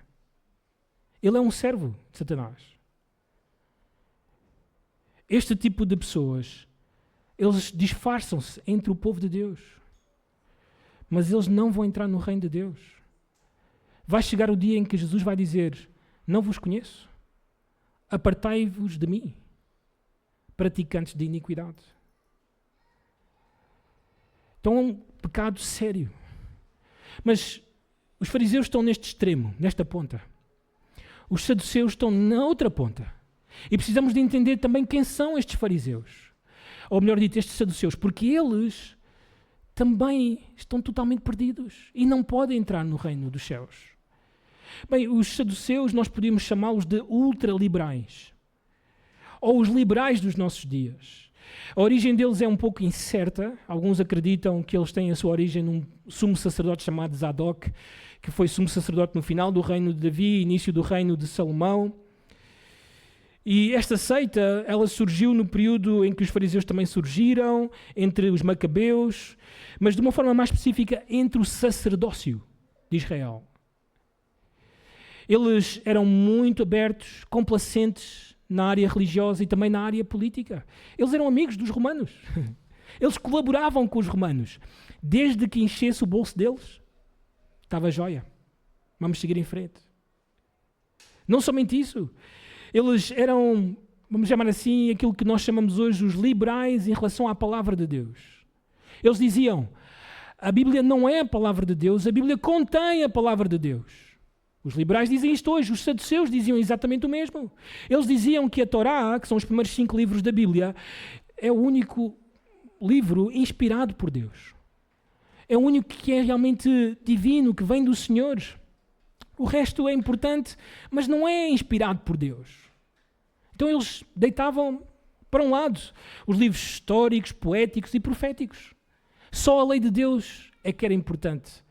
Ele é um servo de Satanás. Este tipo de pessoas, eles disfarçam-se entre o povo de Deus. Mas eles não vão entrar no reino de Deus. Vai chegar o dia em que Jesus vai dizer: não vos conheço. Apartai-vos de mim, praticantes de iniquidade. Então é um pecado sério. Mas os fariseus estão neste extremo, nesta ponta. Os saduceus estão na outra ponta. E precisamos de entender também quem são estes fariseus. Ou melhor dito, estes saduceus, porque eles também estão totalmente perdidos e não podem entrar no reino dos céus. Bem, os saduceus nós podíamos chamá-los de ultraliberais, ou os liberais dos nossos dias. A origem deles é um pouco incerta. Alguns acreditam que eles têm a sua origem num sumo sacerdote chamado Zadok, que foi sumo sacerdote no final do reino de Davi, início do reino de Salomão. E esta seita, ela surgiu no período em que os fariseus também surgiram, entre os macabeus, mas de uma forma mais específica, entre o sacerdócio de Israel. Eles eram muito abertos, complacentes na área religiosa e também na área política. Eles eram amigos dos romanos. Eles colaboravam com os romanos. Desde que enchesse o bolso deles, estava jóia. Vamos seguir em frente. Não somente isso. Eles eram, vamos chamar assim, aquilo que nós chamamos hoje os liberais em relação à palavra de Deus. Eles diziam: a Bíblia não é a palavra de Deus, a Bíblia contém a palavra de Deus. Os liberais dizem isto hoje, os saduceus diziam exatamente o mesmo. Eles diziam que a Torá, que são os primeiros 5 livros da Bíblia, é o único livro inspirado por Deus. É o único que é realmente divino, que vem do Senhor. O resto é importante, mas não é inspirado por Deus. Então eles deitavam para um lado os livros históricos, poéticos e proféticos. Só a lei de Deus é que era importante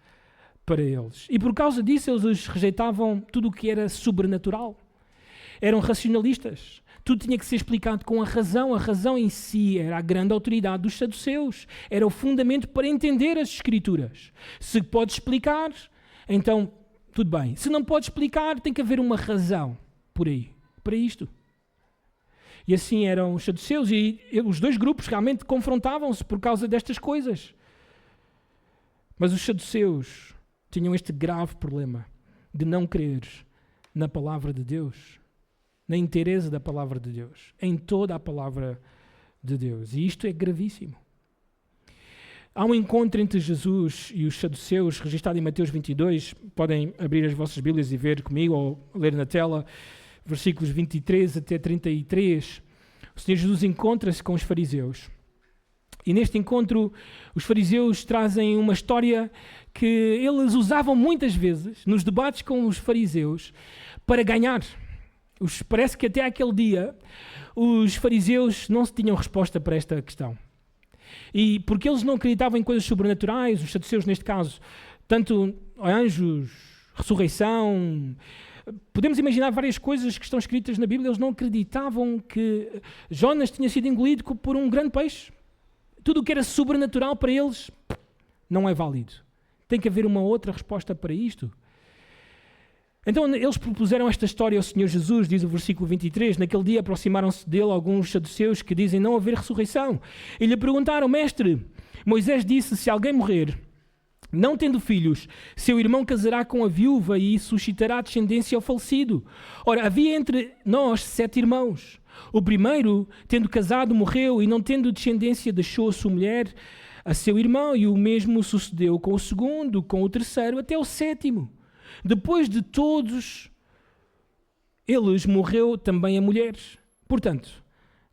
para eles. E por causa disso eles rejeitavam tudo o que era sobrenatural. Eram racionalistas. Tudo tinha que ser explicado com a razão. A razão em si era a grande autoridade dos saduceus. Era o fundamento para entender as Escrituras. Se pode explicar, então tudo bem. Se não pode explicar, tem que haver uma razão por aí, para isto. E assim eram os saduceus, e os dois grupos realmente confrontavam-se por causa destas coisas. Mas os saduceus tinham este grave problema de não crer na palavra de Deus, na inteireza da palavra de Deus, em toda a palavra de Deus. E isto é gravíssimo. Há um encontro entre Jesus e os saduceus, registrado em Mateus 22. Podem abrir as vossas Bíblias e ver comigo, ou ler na tela, versículos 23 até 33. O Senhor Jesus encontra-se com os fariseus. E neste encontro, os fariseus trazem uma história que eles usavam muitas vezes nos debates com os fariseus para ganhar. Parece que até aquele dia os fariseus não tinham resposta para esta questão. E porque eles não acreditavam em coisas sobrenaturais, os saduceus neste caso, tanto anjos, ressurreição, podemos imaginar várias coisas que estão escritas na Bíblia. Eles não acreditavam que Jonas tinha sido engolido por um grande peixe. Tudo o que era sobrenatural para eles não é válido. Tem que haver uma outra resposta para isto. Então eles propuseram esta história ao Senhor Jesus, diz o versículo 23, naquele dia aproximaram-se dele alguns saduceus que dizem não haver ressurreição. E lhe perguntaram, mestre, Moisés disse, se alguém morrer, não tendo filhos, seu irmão casará com a viúva e suscitará descendência ao falecido. Ora, havia entre nós 7 irmãos. O primeiro, tendo casado, morreu e não tendo descendência, deixou a sua mulher a seu irmão, e o mesmo sucedeu com o segundo, com o terceiro, até o 7º. Depois de todos eles, morreu também a mulher. Portanto,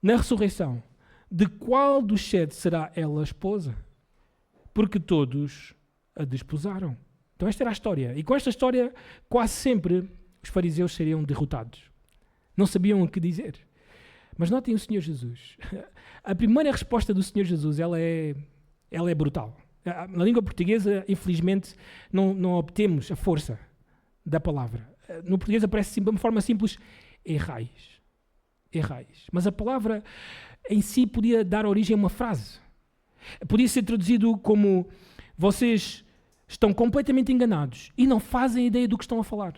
na ressurreição, de qual dos 7 será ela a esposa? Porque todos a desposaram. Então esta era a história. E com esta história, quase sempre, os fariseus seriam derrotados. Não sabiam o que dizer. Mas notem o Senhor Jesus. A primeira resposta do Senhor Jesus, ela é brutal. Na língua portuguesa, infelizmente, não obtemos a força da palavra. No português aparece de uma forma simples, errais. Mas a palavra em si podia dar origem a uma frase. Podia ser traduzido como, vocês estão completamente enganados e não fazem ideia do que estão a falar.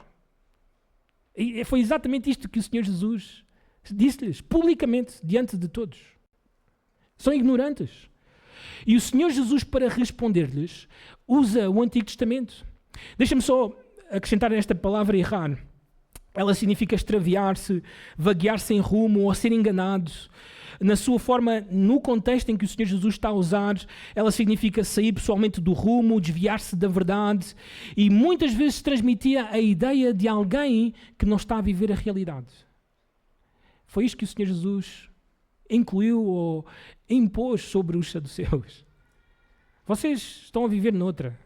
E foi exatamente isto que o Senhor Jesus disse-lhes, publicamente, diante de todos. São ignorantes. E o Senhor Jesus, para responder-lhes, usa o Antigo Testamento. Deixa-me só acrescentar esta palavra errar. Ela significa extraviar-se, vaguear sem rumo ou ser enganado. Na sua forma, no contexto em que o Senhor Jesus está a usar, ela significa sair pessoalmente do rumo, desviar-se da verdade e muitas vezes transmitia a ideia de alguém que não está a viver a realidade. Foi isto que o Senhor Jesus incluiu ou impôs sobre os saduceus. Vocês estão a viver noutra.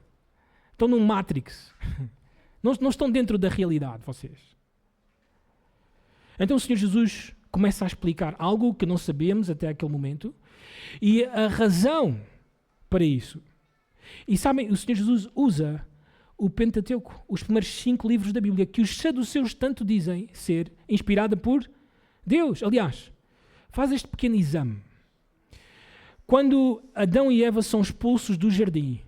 Estão num Matrix. Não estão dentro da realidade, vocês. Então o Senhor Jesus começa a explicar algo que não sabíamos até aquele momento e a razão para isso. E sabem, o Senhor Jesus usa o Pentateuco, os primeiros 5 livros da Bíblia, que os saduceus tanto dizem ser inspirada por Deus. Aliás, faz este pequeno exame. Quando Adão e Eva são expulsos do jardim,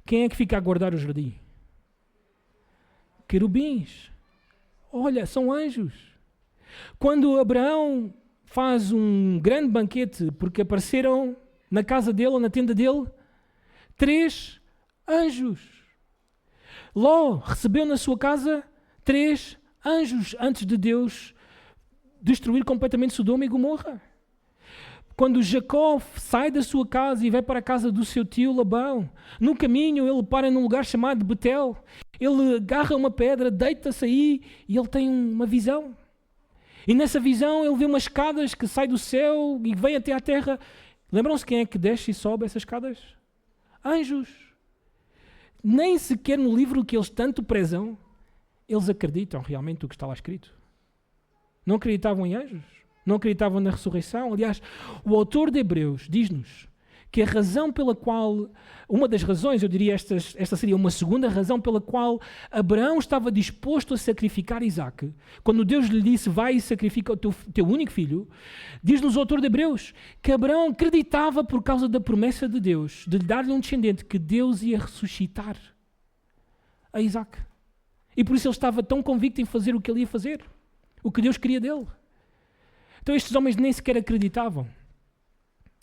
quem é que fica a guardar o jardim? Querubins. Olha, são anjos. Quando Abraão faz um grande banquete porque apareceram na casa dele ou na tenda dele 3 anjos. Ló recebeu na sua casa 3 anjos antes de Deus destruir completamente Sodoma e Gomorra. Quando Jacó sai da sua casa e vai para a casa do seu tio Labão, no caminho ele para num lugar chamado Betel. Ele agarra uma pedra, deita-se aí e ele tem uma visão. E nessa visão ele vê umas escadas que saem do céu e vêm até à terra. Lembram-se quem é que desce e sobe essas escadas? Anjos. Nem sequer no livro que eles tanto prezam, eles acreditam realmente no que está lá escrito. Não acreditavam em anjos. Não acreditavam na ressurreição. Aliás, o autor de Hebreus diz-nos que a razão pela qual, uma das razões, eu diria esta seria uma segunda razão pela qual Abraão estava disposto a sacrificar Isaque, quando Deus lhe disse, vai e sacrifica o teu único filho, diz-nos o autor de Hebreus que Abraão acreditava por causa da promessa de Deus, de lhe dar-lhe um descendente, que Deus ia ressuscitar a Isaque. E por isso ele estava tão convicto em fazer o que ele ia fazer, o que Deus queria dele. Então estes homens nem sequer acreditavam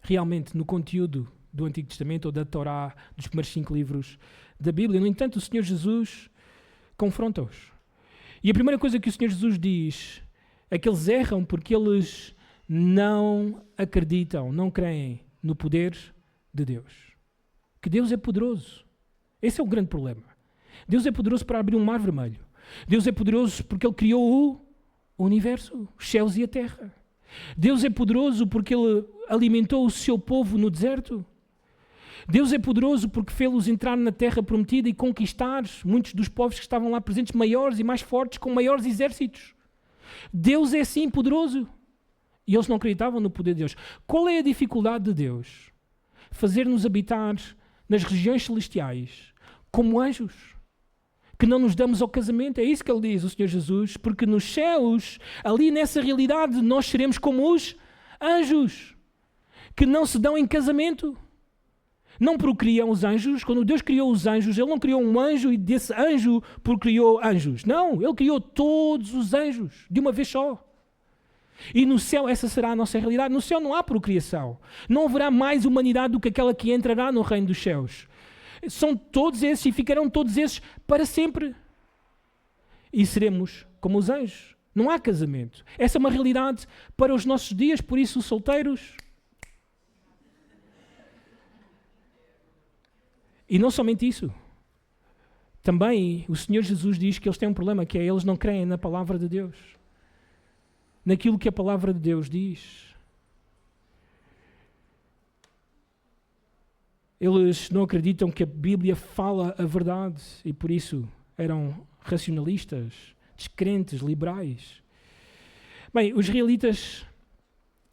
realmente no conteúdo do Antigo Testamento ou da Torá, dos primeiros 5 livros da Bíblia. No entanto, o Senhor Jesus confronta-os. E a primeira coisa que o Senhor Jesus diz é que eles erram porque eles não acreditam, não creem no poder de Deus. Que Deus é poderoso. Esse é o grande problema. Deus é poderoso para abrir um mar vermelho. Deus é poderoso porque Ele criou o universo, os céus e a terra. Deus é poderoso porque Ele alimentou o seu povo no deserto. Deus é poderoso porque fê-los entrar na terra prometida e conquistar muitos dos povos que estavam lá presentes, maiores e mais fortes, com maiores exércitos. Deus é sim poderoso. E eles não acreditavam no poder de Deus. Qual é a dificuldade de Deus? Fazer-nos habitar nas regiões celestiais como anjos, que não nos damos ao casamento. É isso que ele diz, o Senhor Jesus, porque nos céus, ali nessa realidade, nós seremos como os anjos, que não se dão em casamento. Não procriam os anjos. Quando Deus criou os anjos, Ele não criou um anjo e desse anjo procriou anjos. Não, Ele criou todos os anjos de uma vez só. E no céu essa será a nossa realidade. No céu não há procriação. Não haverá mais humanidade do que aquela que entrará no reino dos céus. São todos esses e ficarão todos esses para sempre. E seremos como os anjos. Não há casamento. Essa é uma realidade para os nossos dias, por isso, solteiros. E não somente isso. Também o Senhor Jesus diz que eles têm um problema, que é eles não creem na palavra de Deus. Naquilo que a palavra de Deus diz. Eles não acreditam que a Bíblia fala a verdade e por isso eram racionalistas, descrentes, liberais. Bem, os israelitas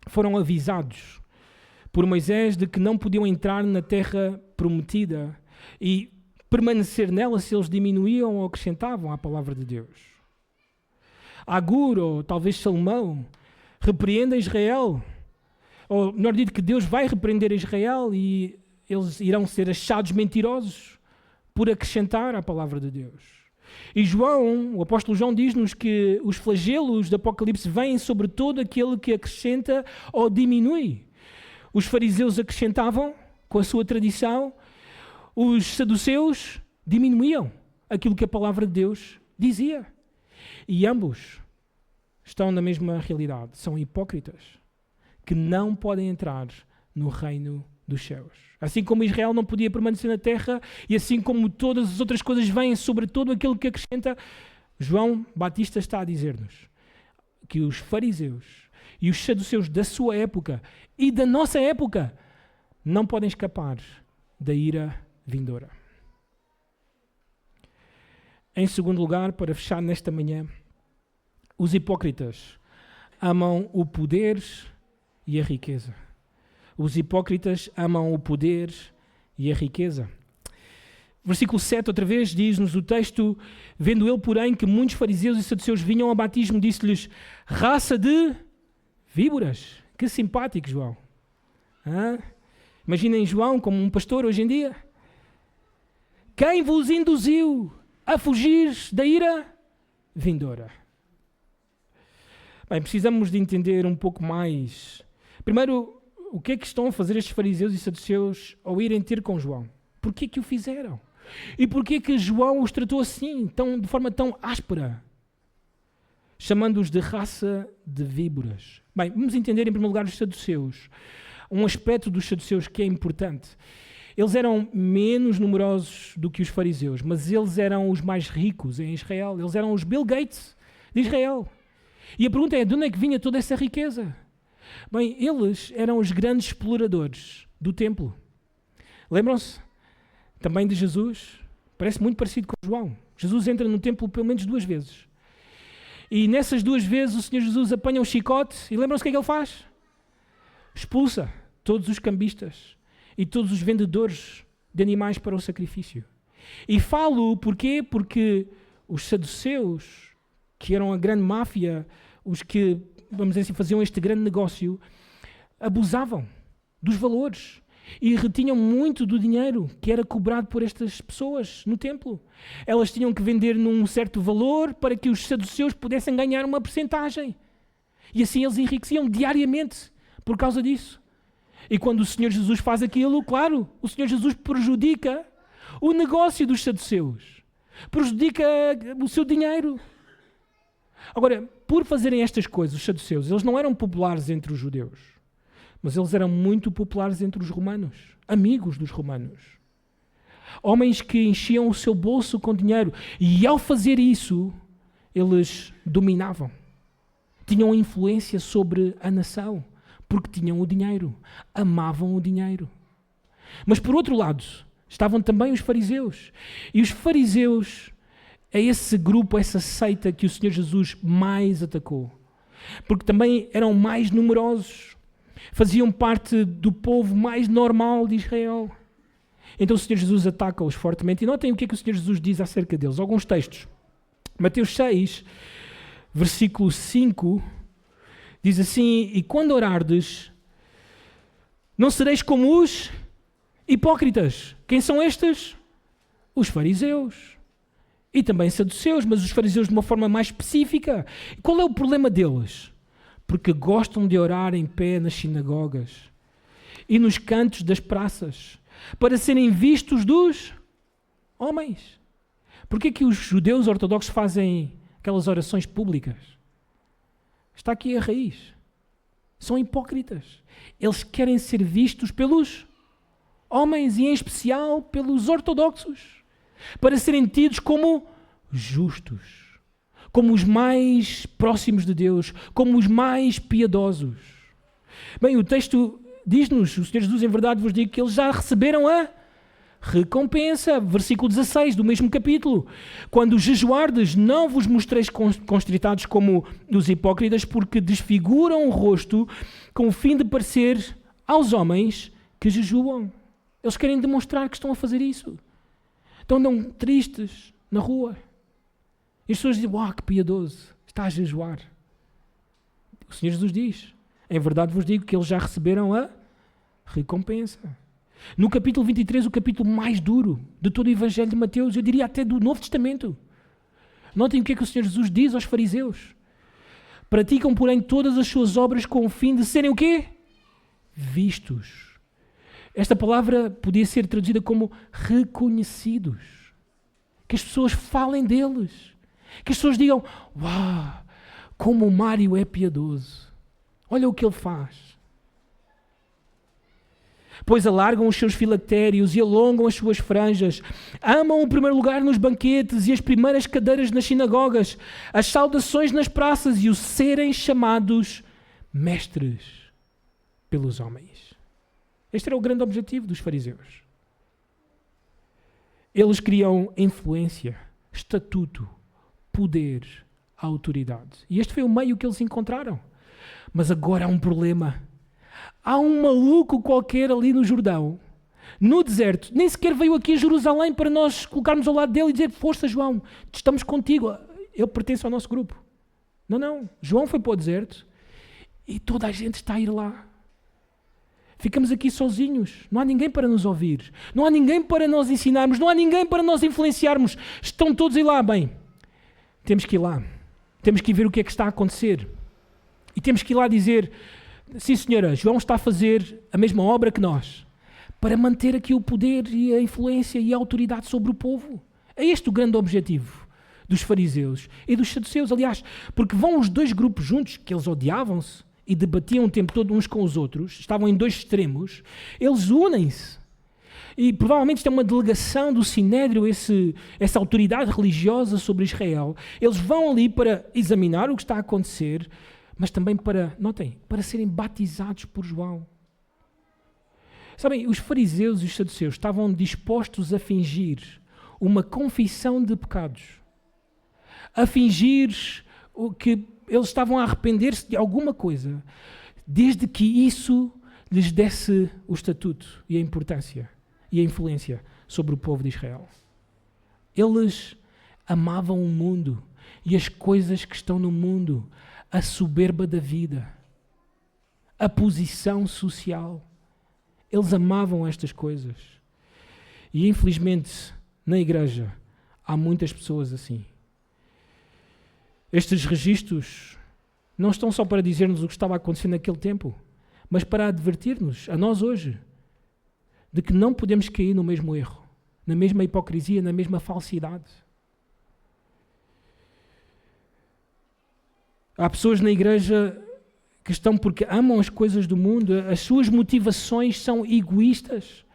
foram avisados por Moisés de que não podiam entrar na terra prometida e permanecer nela se eles diminuíam ou acrescentavam à palavra de Deus. Agur, ou talvez Salomão, repreende Israel, ou melhor dito, que Deus vai repreender Israel e eles irão ser achados mentirosos por acrescentar à palavra de Deus. E João, o apóstolo João, diz-nos que os flagelos do Apocalipse vêm sobre todo aquele que acrescenta ou diminui. Os fariseus acrescentavam com a sua tradição, os saduceus diminuíam aquilo que a palavra de Deus dizia. E ambos estão na mesma realidade. São hipócritas que não podem entrar no reino dos céus. Assim como Israel não podia permanecer na terra e assim como todas as outras coisas vêm sobre todo aquilo que acrescenta, João Batista está a dizer-nos que os fariseus e os saduceus da sua época e da nossa época não podem escapar da ira vindoura. Em segundo lugar, para fechar nesta manhã, os hipócritas amam o poder e a riqueza. Os hipócritas amam o poder e a riqueza. Versículo 7, outra vez, diz-nos o texto: vendo ele, porém, que muitos fariseus e saduceus vinham ao batismo, disse-lhes: raça de víboras. Que simpático, João. Imaginem João como um pastor hoje em dia. Quem vos induziu a fugir da ira vindoura? Bem, precisamos de entender um pouco mais. Primeiro, o que é que estão a fazer estes fariseus e saduceus ao irem ter com João? Porquê que o fizeram? E porquê que João os tratou assim, de forma tão áspera? Chamando-os de raça de víboras. Bem, vamos entender em primeiro lugar os saduceus. Um aspecto dos saduceus que é importante. Eles eram menos numerosos do que os fariseus, mas eles eram os mais ricos em Israel. Eles eram os Bill Gates de Israel. E a pergunta é, de onde é que vinha toda essa riqueza? Bem, eles eram os grandes exploradores do templo. Lembram-se também de Jesus? Parece muito parecido com João. Jesus entra no templo pelo menos 2 vezes. E nessas 2 vezes o Senhor Jesus apanha um chicote e lembram-se o que é que ele faz? Expulsa todos os cambistas e todos os vendedores de animais para o sacrifício. E falo porquê? Porque os saduceus, que eram a grande máfia, os que, vamos dizer assim, faziam este grande negócio, abusavam dos valores e retinham muito do dinheiro que era cobrado por estas pessoas no templo. Elas tinham que vender num certo valor para que os saduceus pudessem ganhar uma percentagem. E assim eles enriqueciam diariamente por causa disso. E quando o Senhor Jesus faz aquilo, claro, o Senhor Jesus prejudica o negócio dos saduceus. Prejudica o seu dinheiro. Agora, por fazerem estas coisas, os saduceus, eles não eram populares entre os judeus, mas eles eram muito populares entre os romanos, amigos dos romanos. Homens que enchiam o seu bolso com dinheiro e, ao fazer isso, eles dominavam. Tinham influência sobre a nação, porque tinham o dinheiro, amavam o dinheiro. Mas, por outro lado, estavam também os fariseus. E os fariseus é esse grupo, essa seita que o Senhor Jesus mais atacou. Porque também eram mais numerosos. Faziam parte do povo mais normal de Israel. Então o Senhor Jesus ataca-os fortemente. E notem o que é que o Senhor Jesus diz acerca deles. Alguns textos. Mateus 6, versículo 5, diz assim: e quando orardes, não sereis como os Hipócritas. Quem são estes? Os fariseus. E também saduceus, mas os fariseus de uma forma mais específica. Qual é o problema deles? Porque gostam de orar em pé nas sinagogas e nos cantos das praças, para serem vistos dos homens. Porquê que os judeus ortodoxos fazem aquelas orações públicas? Está aqui a raiz. São hipócritas. Eles querem ser vistos pelos homens e em especial pelos ortodoxos, para serem tidos como justos, como os mais próximos de Deus, como os mais piedosos. Bem, o texto diz-nos, o Senhor Jesus em verdade vos digo que eles já receberam a recompensa. Versículo 16 do mesmo capítulo. Quando jejuardes, não vos mostreis constritados como os hipócritas, porque desfiguram o rosto com o fim de parecer aos homens que jejuam. Eles querem demonstrar que estão a fazer isso. Então andam tristes na rua. E as pessoas dizem, uau, que piedoso, está a jejuar. O Senhor Jesus diz, em verdade vos digo que eles já receberam a recompensa. No capítulo 23, o capítulo mais duro de todo o Evangelho de Mateus, eu diria até do Novo Testamento. Notem o que é que o Senhor Jesus diz aos fariseus. Praticam, porém, todas as suas obras com o fim de serem o quê? Vistos. Esta palavra podia ser traduzida como reconhecidos. Que as pessoas falem deles. Que as pessoas digam, uau, como o Mário é piedoso. Olha o que ele faz. Pois alargam os seus filactérios e alongam as suas franjas. Amam o primeiro lugar nos banquetes e as primeiras cadeiras nas sinagogas, as saudações nas praças e o serem chamados mestres pelos homens. Este era o grande objetivo dos fariseus. Eles queriam influência, estatuto, poder, autoridade. E este foi o meio que eles encontraram. Mas agora há um problema. Há um maluco qualquer ali no Jordão, no deserto, nem sequer veio aqui a Jerusalém para nós colocarmos ao lado dele e dizer, força João, estamos contigo, ele pertence ao nosso grupo. Não, João foi para o deserto e toda a gente está a ir lá. Ficamos aqui sozinhos, não há ninguém para nos ouvir, não há ninguém para nós ensinarmos, não há ninguém para nós influenciarmos, estão todos a ir lá. Bem, temos que ir lá, temos que ir ver o que é que está a acontecer e temos que ir lá dizer, sim senhora, João está a fazer a mesma obra que nós, para manter aqui o poder e a influência e a autoridade sobre o povo. É este o grande objetivo dos fariseus e dos saduceus, aliás, porque vão os dois grupos juntos, que eles odiavam-se e debatiam o tempo todo uns com os outros, estavam em dois extremos, eles unem-se. E provavelmente isto é uma delegação do Sinédrio, essa autoridade religiosa sobre Israel. Eles vão ali para examinar o que está a acontecer, mas também para serem batizados por João. Sabem, os fariseus e os saduceus estavam dispostos a fingir uma confissão de pecados, a fingir que eles estavam a arrepender-se de alguma coisa, desde que isso lhes desse o estatuto e a importância e a influência sobre o povo de Israel. Eles amavam o mundo e as coisas que estão no mundo, a soberba da vida, a posição social. Eles amavam estas coisas. E infelizmente, na igreja, há muitas pessoas assim. Estes registros não estão só para dizer-nos o que estava acontecendo naquele tempo, mas para advertir-nos, a nós hoje, de que não podemos cair no mesmo erro, na mesma hipocrisia, na mesma falsidade. Há pessoas na igreja que estão porque amam as coisas do mundo, as suas motivações são egoístas.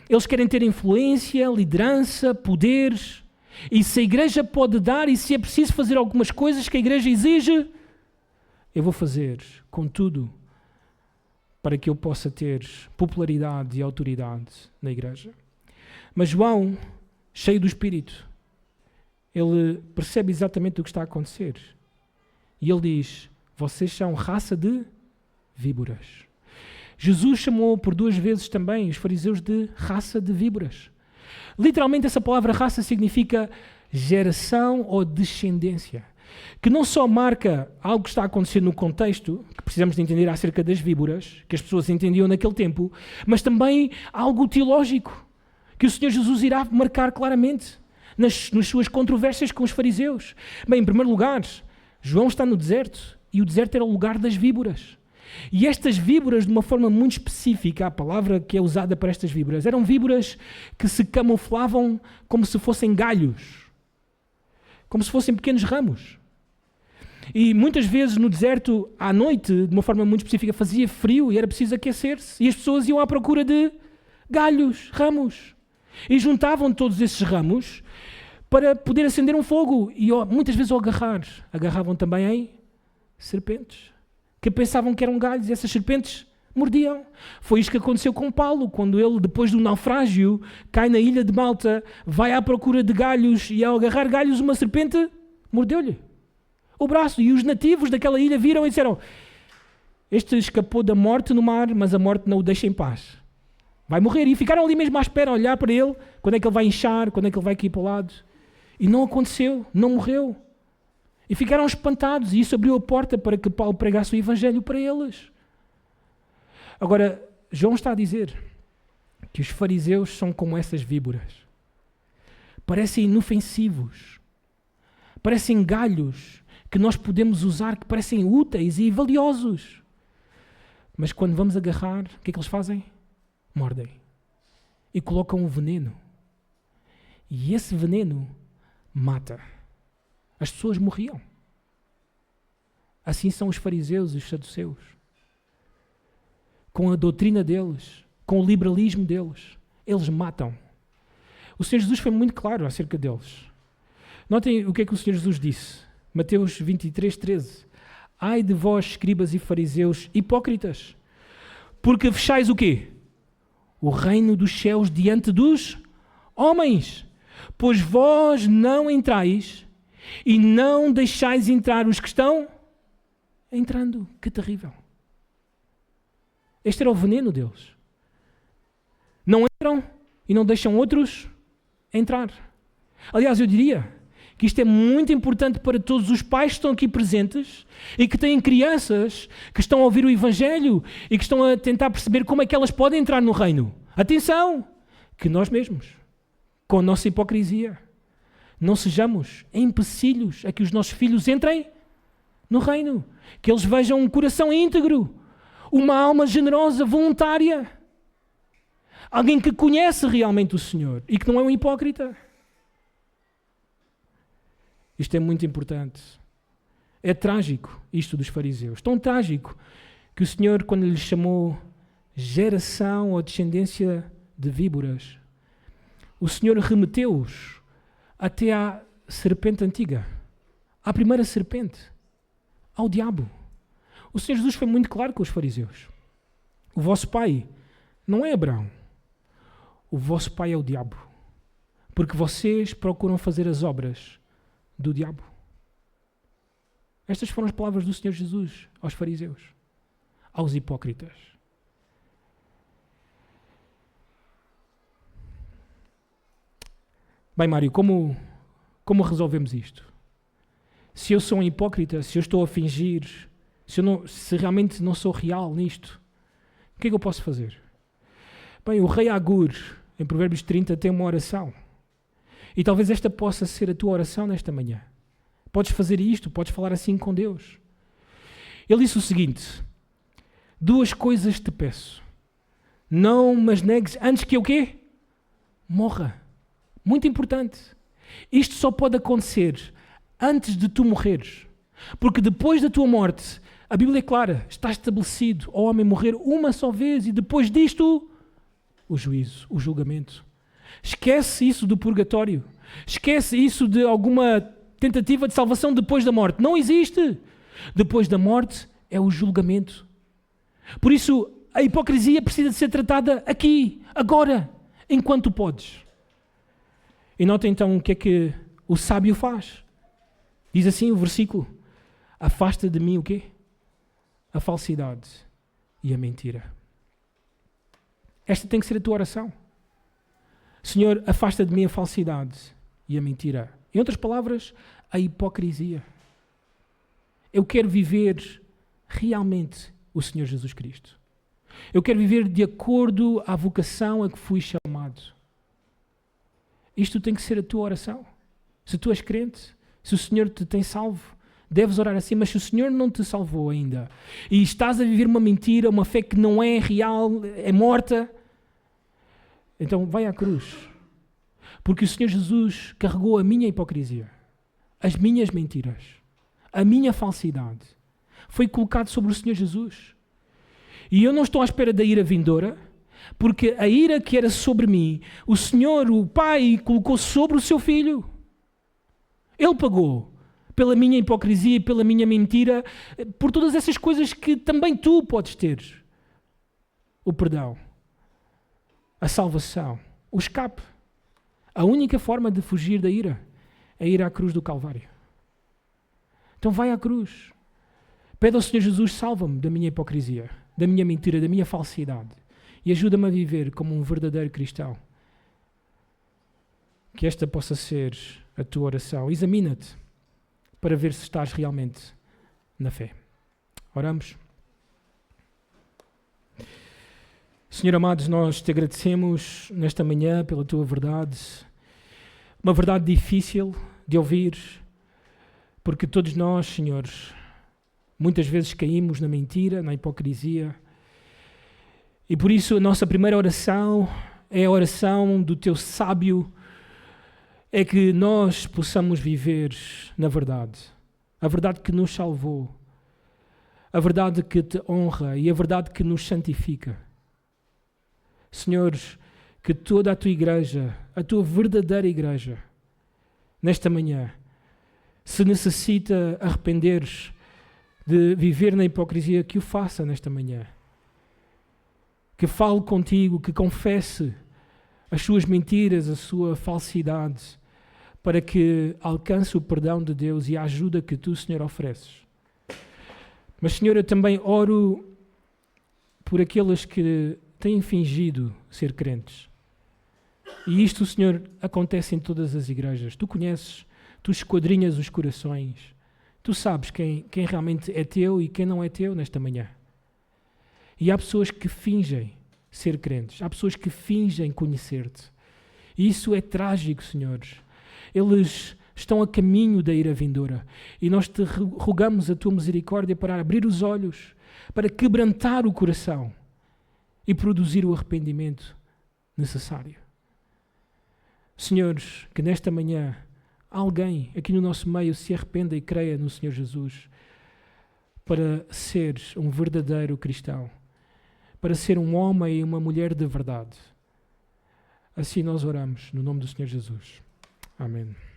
Eles querem ter influência, liderança, poderes. E se a igreja pode dar e se é preciso fazer algumas coisas que a igreja exige, eu vou fazer, contudo, para que eu possa ter popularidade e autoridade na igreja. Mas João, cheio do Espírito, ele percebe exatamente o que está a acontecer. E ele diz, vocês são raça de víboras. Jesus chamou por 2 vezes também os fariseus de raça de víboras. Literalmente essa palavra raça significa geração ou descendência. que não só marca algo que está a acontecer no contexto, que precisamos de entender acerca das víboras, que as pessoas entendiam naquele tempo, mas também algo teológico, que o Senhor Jesus irá marcar claramente nas suas controvérsias com os fariseus. Bem, em primeiro lugar, João está no deserto, e o deserto era o lugar das víboras. E estas víboras, de uma forma muito específica, a palavra que é usada para estas víboras, eram víboras que se camuflavam como se fossem galhos, como se fossem pequenos ramos. E muitas vezes no deserto, à noite, de uma forma muito específica, fazia frio e era preciso aquecer-se. E as pessoas iam à procura de galhos, ramos. E juntavam todos esses ramos para poder acender um fogo. E muitas vezes ao agarravam também em serpentes, que pensavam que eram galhos, e essas serpentes mordiam. Foi isto que aconteceu com Paulo, quando ele, depois do naufrágio, cai na ilha de Malta, vai à procura de galhos, e ao agarrar galhos, uma serpente mordeu-lhe o braço. E os nativos daquela ilha viram e disseram: este escapou da morte no mar, mas a morte não o deixa em paz. Vai morrer. E ficaram ali mesmo à espera, a olhar para ele, quando é que ele vai inchar, quando é que ele vai cair para o lado. E não aconteceu, não morreu. E ficaram espantados, e isso abriu a porta para que Paulo pregasse o evangelho para eles. Agora, João está a dizer que os fariseus são como essas víboras. Parecem inofensivos, parecem galhos que nós podemos usar, que parecem úteis e valiosos. Mas quando vamos agarrar, o que é que eles fazem? Mordem. E colocam um veneno. E esse veneno mata. As pessoas morriam. Assim são os fariseus e os saduceus. Com a doutrina deles, com o liberalismo deles, eles matam. O Senhor Jesus foi muito claro acerca deles. Notem o que é que o Senhor Jesus disse. Mateus 23:13. Ai de vós, escribas e fariseus, hipócritas, porque fechais o quê? O reino dos céus diante dos homens. Pois vós não entrais e não deixais entrar os que estão entrando. Que terrível. Este era o veneno deles. Não entram e não deixam outros entrar. Aliás, eu diria que isto é muito importante para todos os pais que estão aqui presentes e que têm crianças que estão a ouvir o Evangelho e que estão a tentar perceber como é que elas podem entrar no reino. Atenção! Que nós mesmos, com a nossa hipocrisia, não sejamos empecilhos a que os nossos filhos entrem no reino. Que eles vejam um coração íntegro, uma alma generosa, voluntária. Alguém que conhece realmente o Senhor e que não é um hipócrita. Isto é muito importante. É trágico isto dos fariseus. Tão trágico que o Senhor, quando lhes chamou geração ou descendência de víboras, o Senhor remeteu-os até à serpente antiga, à primeira serpente, ao diabo. O Senhor Jesus foi muito claro com os fariseus. O vosso pai não é Abraão. O vosso pai é o diabo. Porque vocês procuram fazer as obras do diabo. Estas foram as palavras do Senhor Jesus aos fariseus, aos hipócritas. Bem, Mário, como resolvemos isto? Se eu sou um hipócrita, se eu estou a fingir, se realmente não sou real nisto, o que é que eu posso fazer? Bem, o rei Agur, em Provérbios 30, tem uma oração. E talvez esta possa ser a tua oração nesta manhã. Podes fazer isto, podes falar assim com Deus. Ele disse o seguinte: 2 coisas te peço. Não mas negues antes que eu quê? Morra. Muito importante. Isto só pode acontecer antes de tu morreres. Porque depois da tua morte, a Bíblia é clara, está estabelecido ao homem morrer uma só vez e depois disto, o juízo, o julgamento. Esquece isso do purgatório. Esquece isso de alguma tentativa de salvação depois da morte. Não existe. Depois da morte é o julgamento. Por isso, a hipocrisia precisa de ser tratada aqui, agora, enquanto podes. E nota então o que é que o sábio faz. Diz assim o versículo: afasta de mim o quê? A falsidade e a mentira. Esta tem que ser a tua oração. Senhor, afasta de mim a falsidade e a mentira. Em outras palavras, a hipocrisia. Eu quero viver realmente o Senhor Jesus Cristo. Eu quero viver de acordo à vocação a que fui chamado. Isto tem que ser a tua oração. Se tu és crente, se o Senhor te tem salvo, deves orar assim. Mas se o Senhor não te salvou ainda e estás a viver uma mentira, uma fé que não é real, é morta, então vai à cruz. Porque o Senhor Jesus carregou a minha hipocrisia, as minhas mentiras, a minha falsidade. Foi colocado sobre o Senhor Jesus. E eu não estou à espera da ira vindoura, porque a ira que era sobre mim, o Senhor, o Pai, colocou sobre o seu Filho. Ele pagou pela minha hipocrisia e pela minha mentira, por todas essas coisas que também tu podes ter. O perdão, a salvação, o escape. A única forma de fugir da ira é ir à cruz do Calvário. Então vai à cruz. Pede ao Senhor Jesus, salva-me da minha hipocrisia, da minha mentira, da minha falsidade e ajuda-me a viver como um verdadeiro cristão. Que esta possa ser a tua oração. Examina-te para ver se estás realmente na fé. Oramos. Senhor amados, nós te agradecemos nesta manhã pela tua verdade, uma verdade difícil de ouvir, porque todos nós, Senhor, muitas vezes caímos na mentira, na hipocrisia, e por isso a nossa primeira oração é a oração do teu sábio, é que nós possamos viver na verdade, a verdade que nos salvou, a verdade que te honra e a verdade que nos santifica. Senhor, que toda a tua igreja, a tua verdadeira igreja, nesta manhã, se necessita arrepender-se de viver na hipocrisia, que o faça nesta manhã. Que fale contigo, que confesse as suas mentiras, a sua falsidade, para que alcance o perdão de Deus e a ajuda que tu, Senhor, ofereces. Mas, Senhor, eu também oro por aqueles que têm fingido ser crentes. E isto, Senhor, acontece em todas as igrejas. Tu conheces, tu esquadrinhas os corações. Tu sabes quem realmente é teu e quem não é teu nesta manhã. E há pessoas que fingem ser crentes. Há pessoas que fingem conhecer-te. E isso é trágico, Senhor. Eles estão a caminho da ira vindoura. E nós te rogamos a tua misericórdia para abrir os olhos, para quebrantar o coração e produzir o arrependimento necessário. Senhores, que nesta manhã alguém aqui no nosso meio se arrependa e creia no Senhor Jesus para ser um verdadeiro cristão, para ser um homem e uma mulher de verdade. Assim nós oramos, no nome do Senhor Jesus. Amém.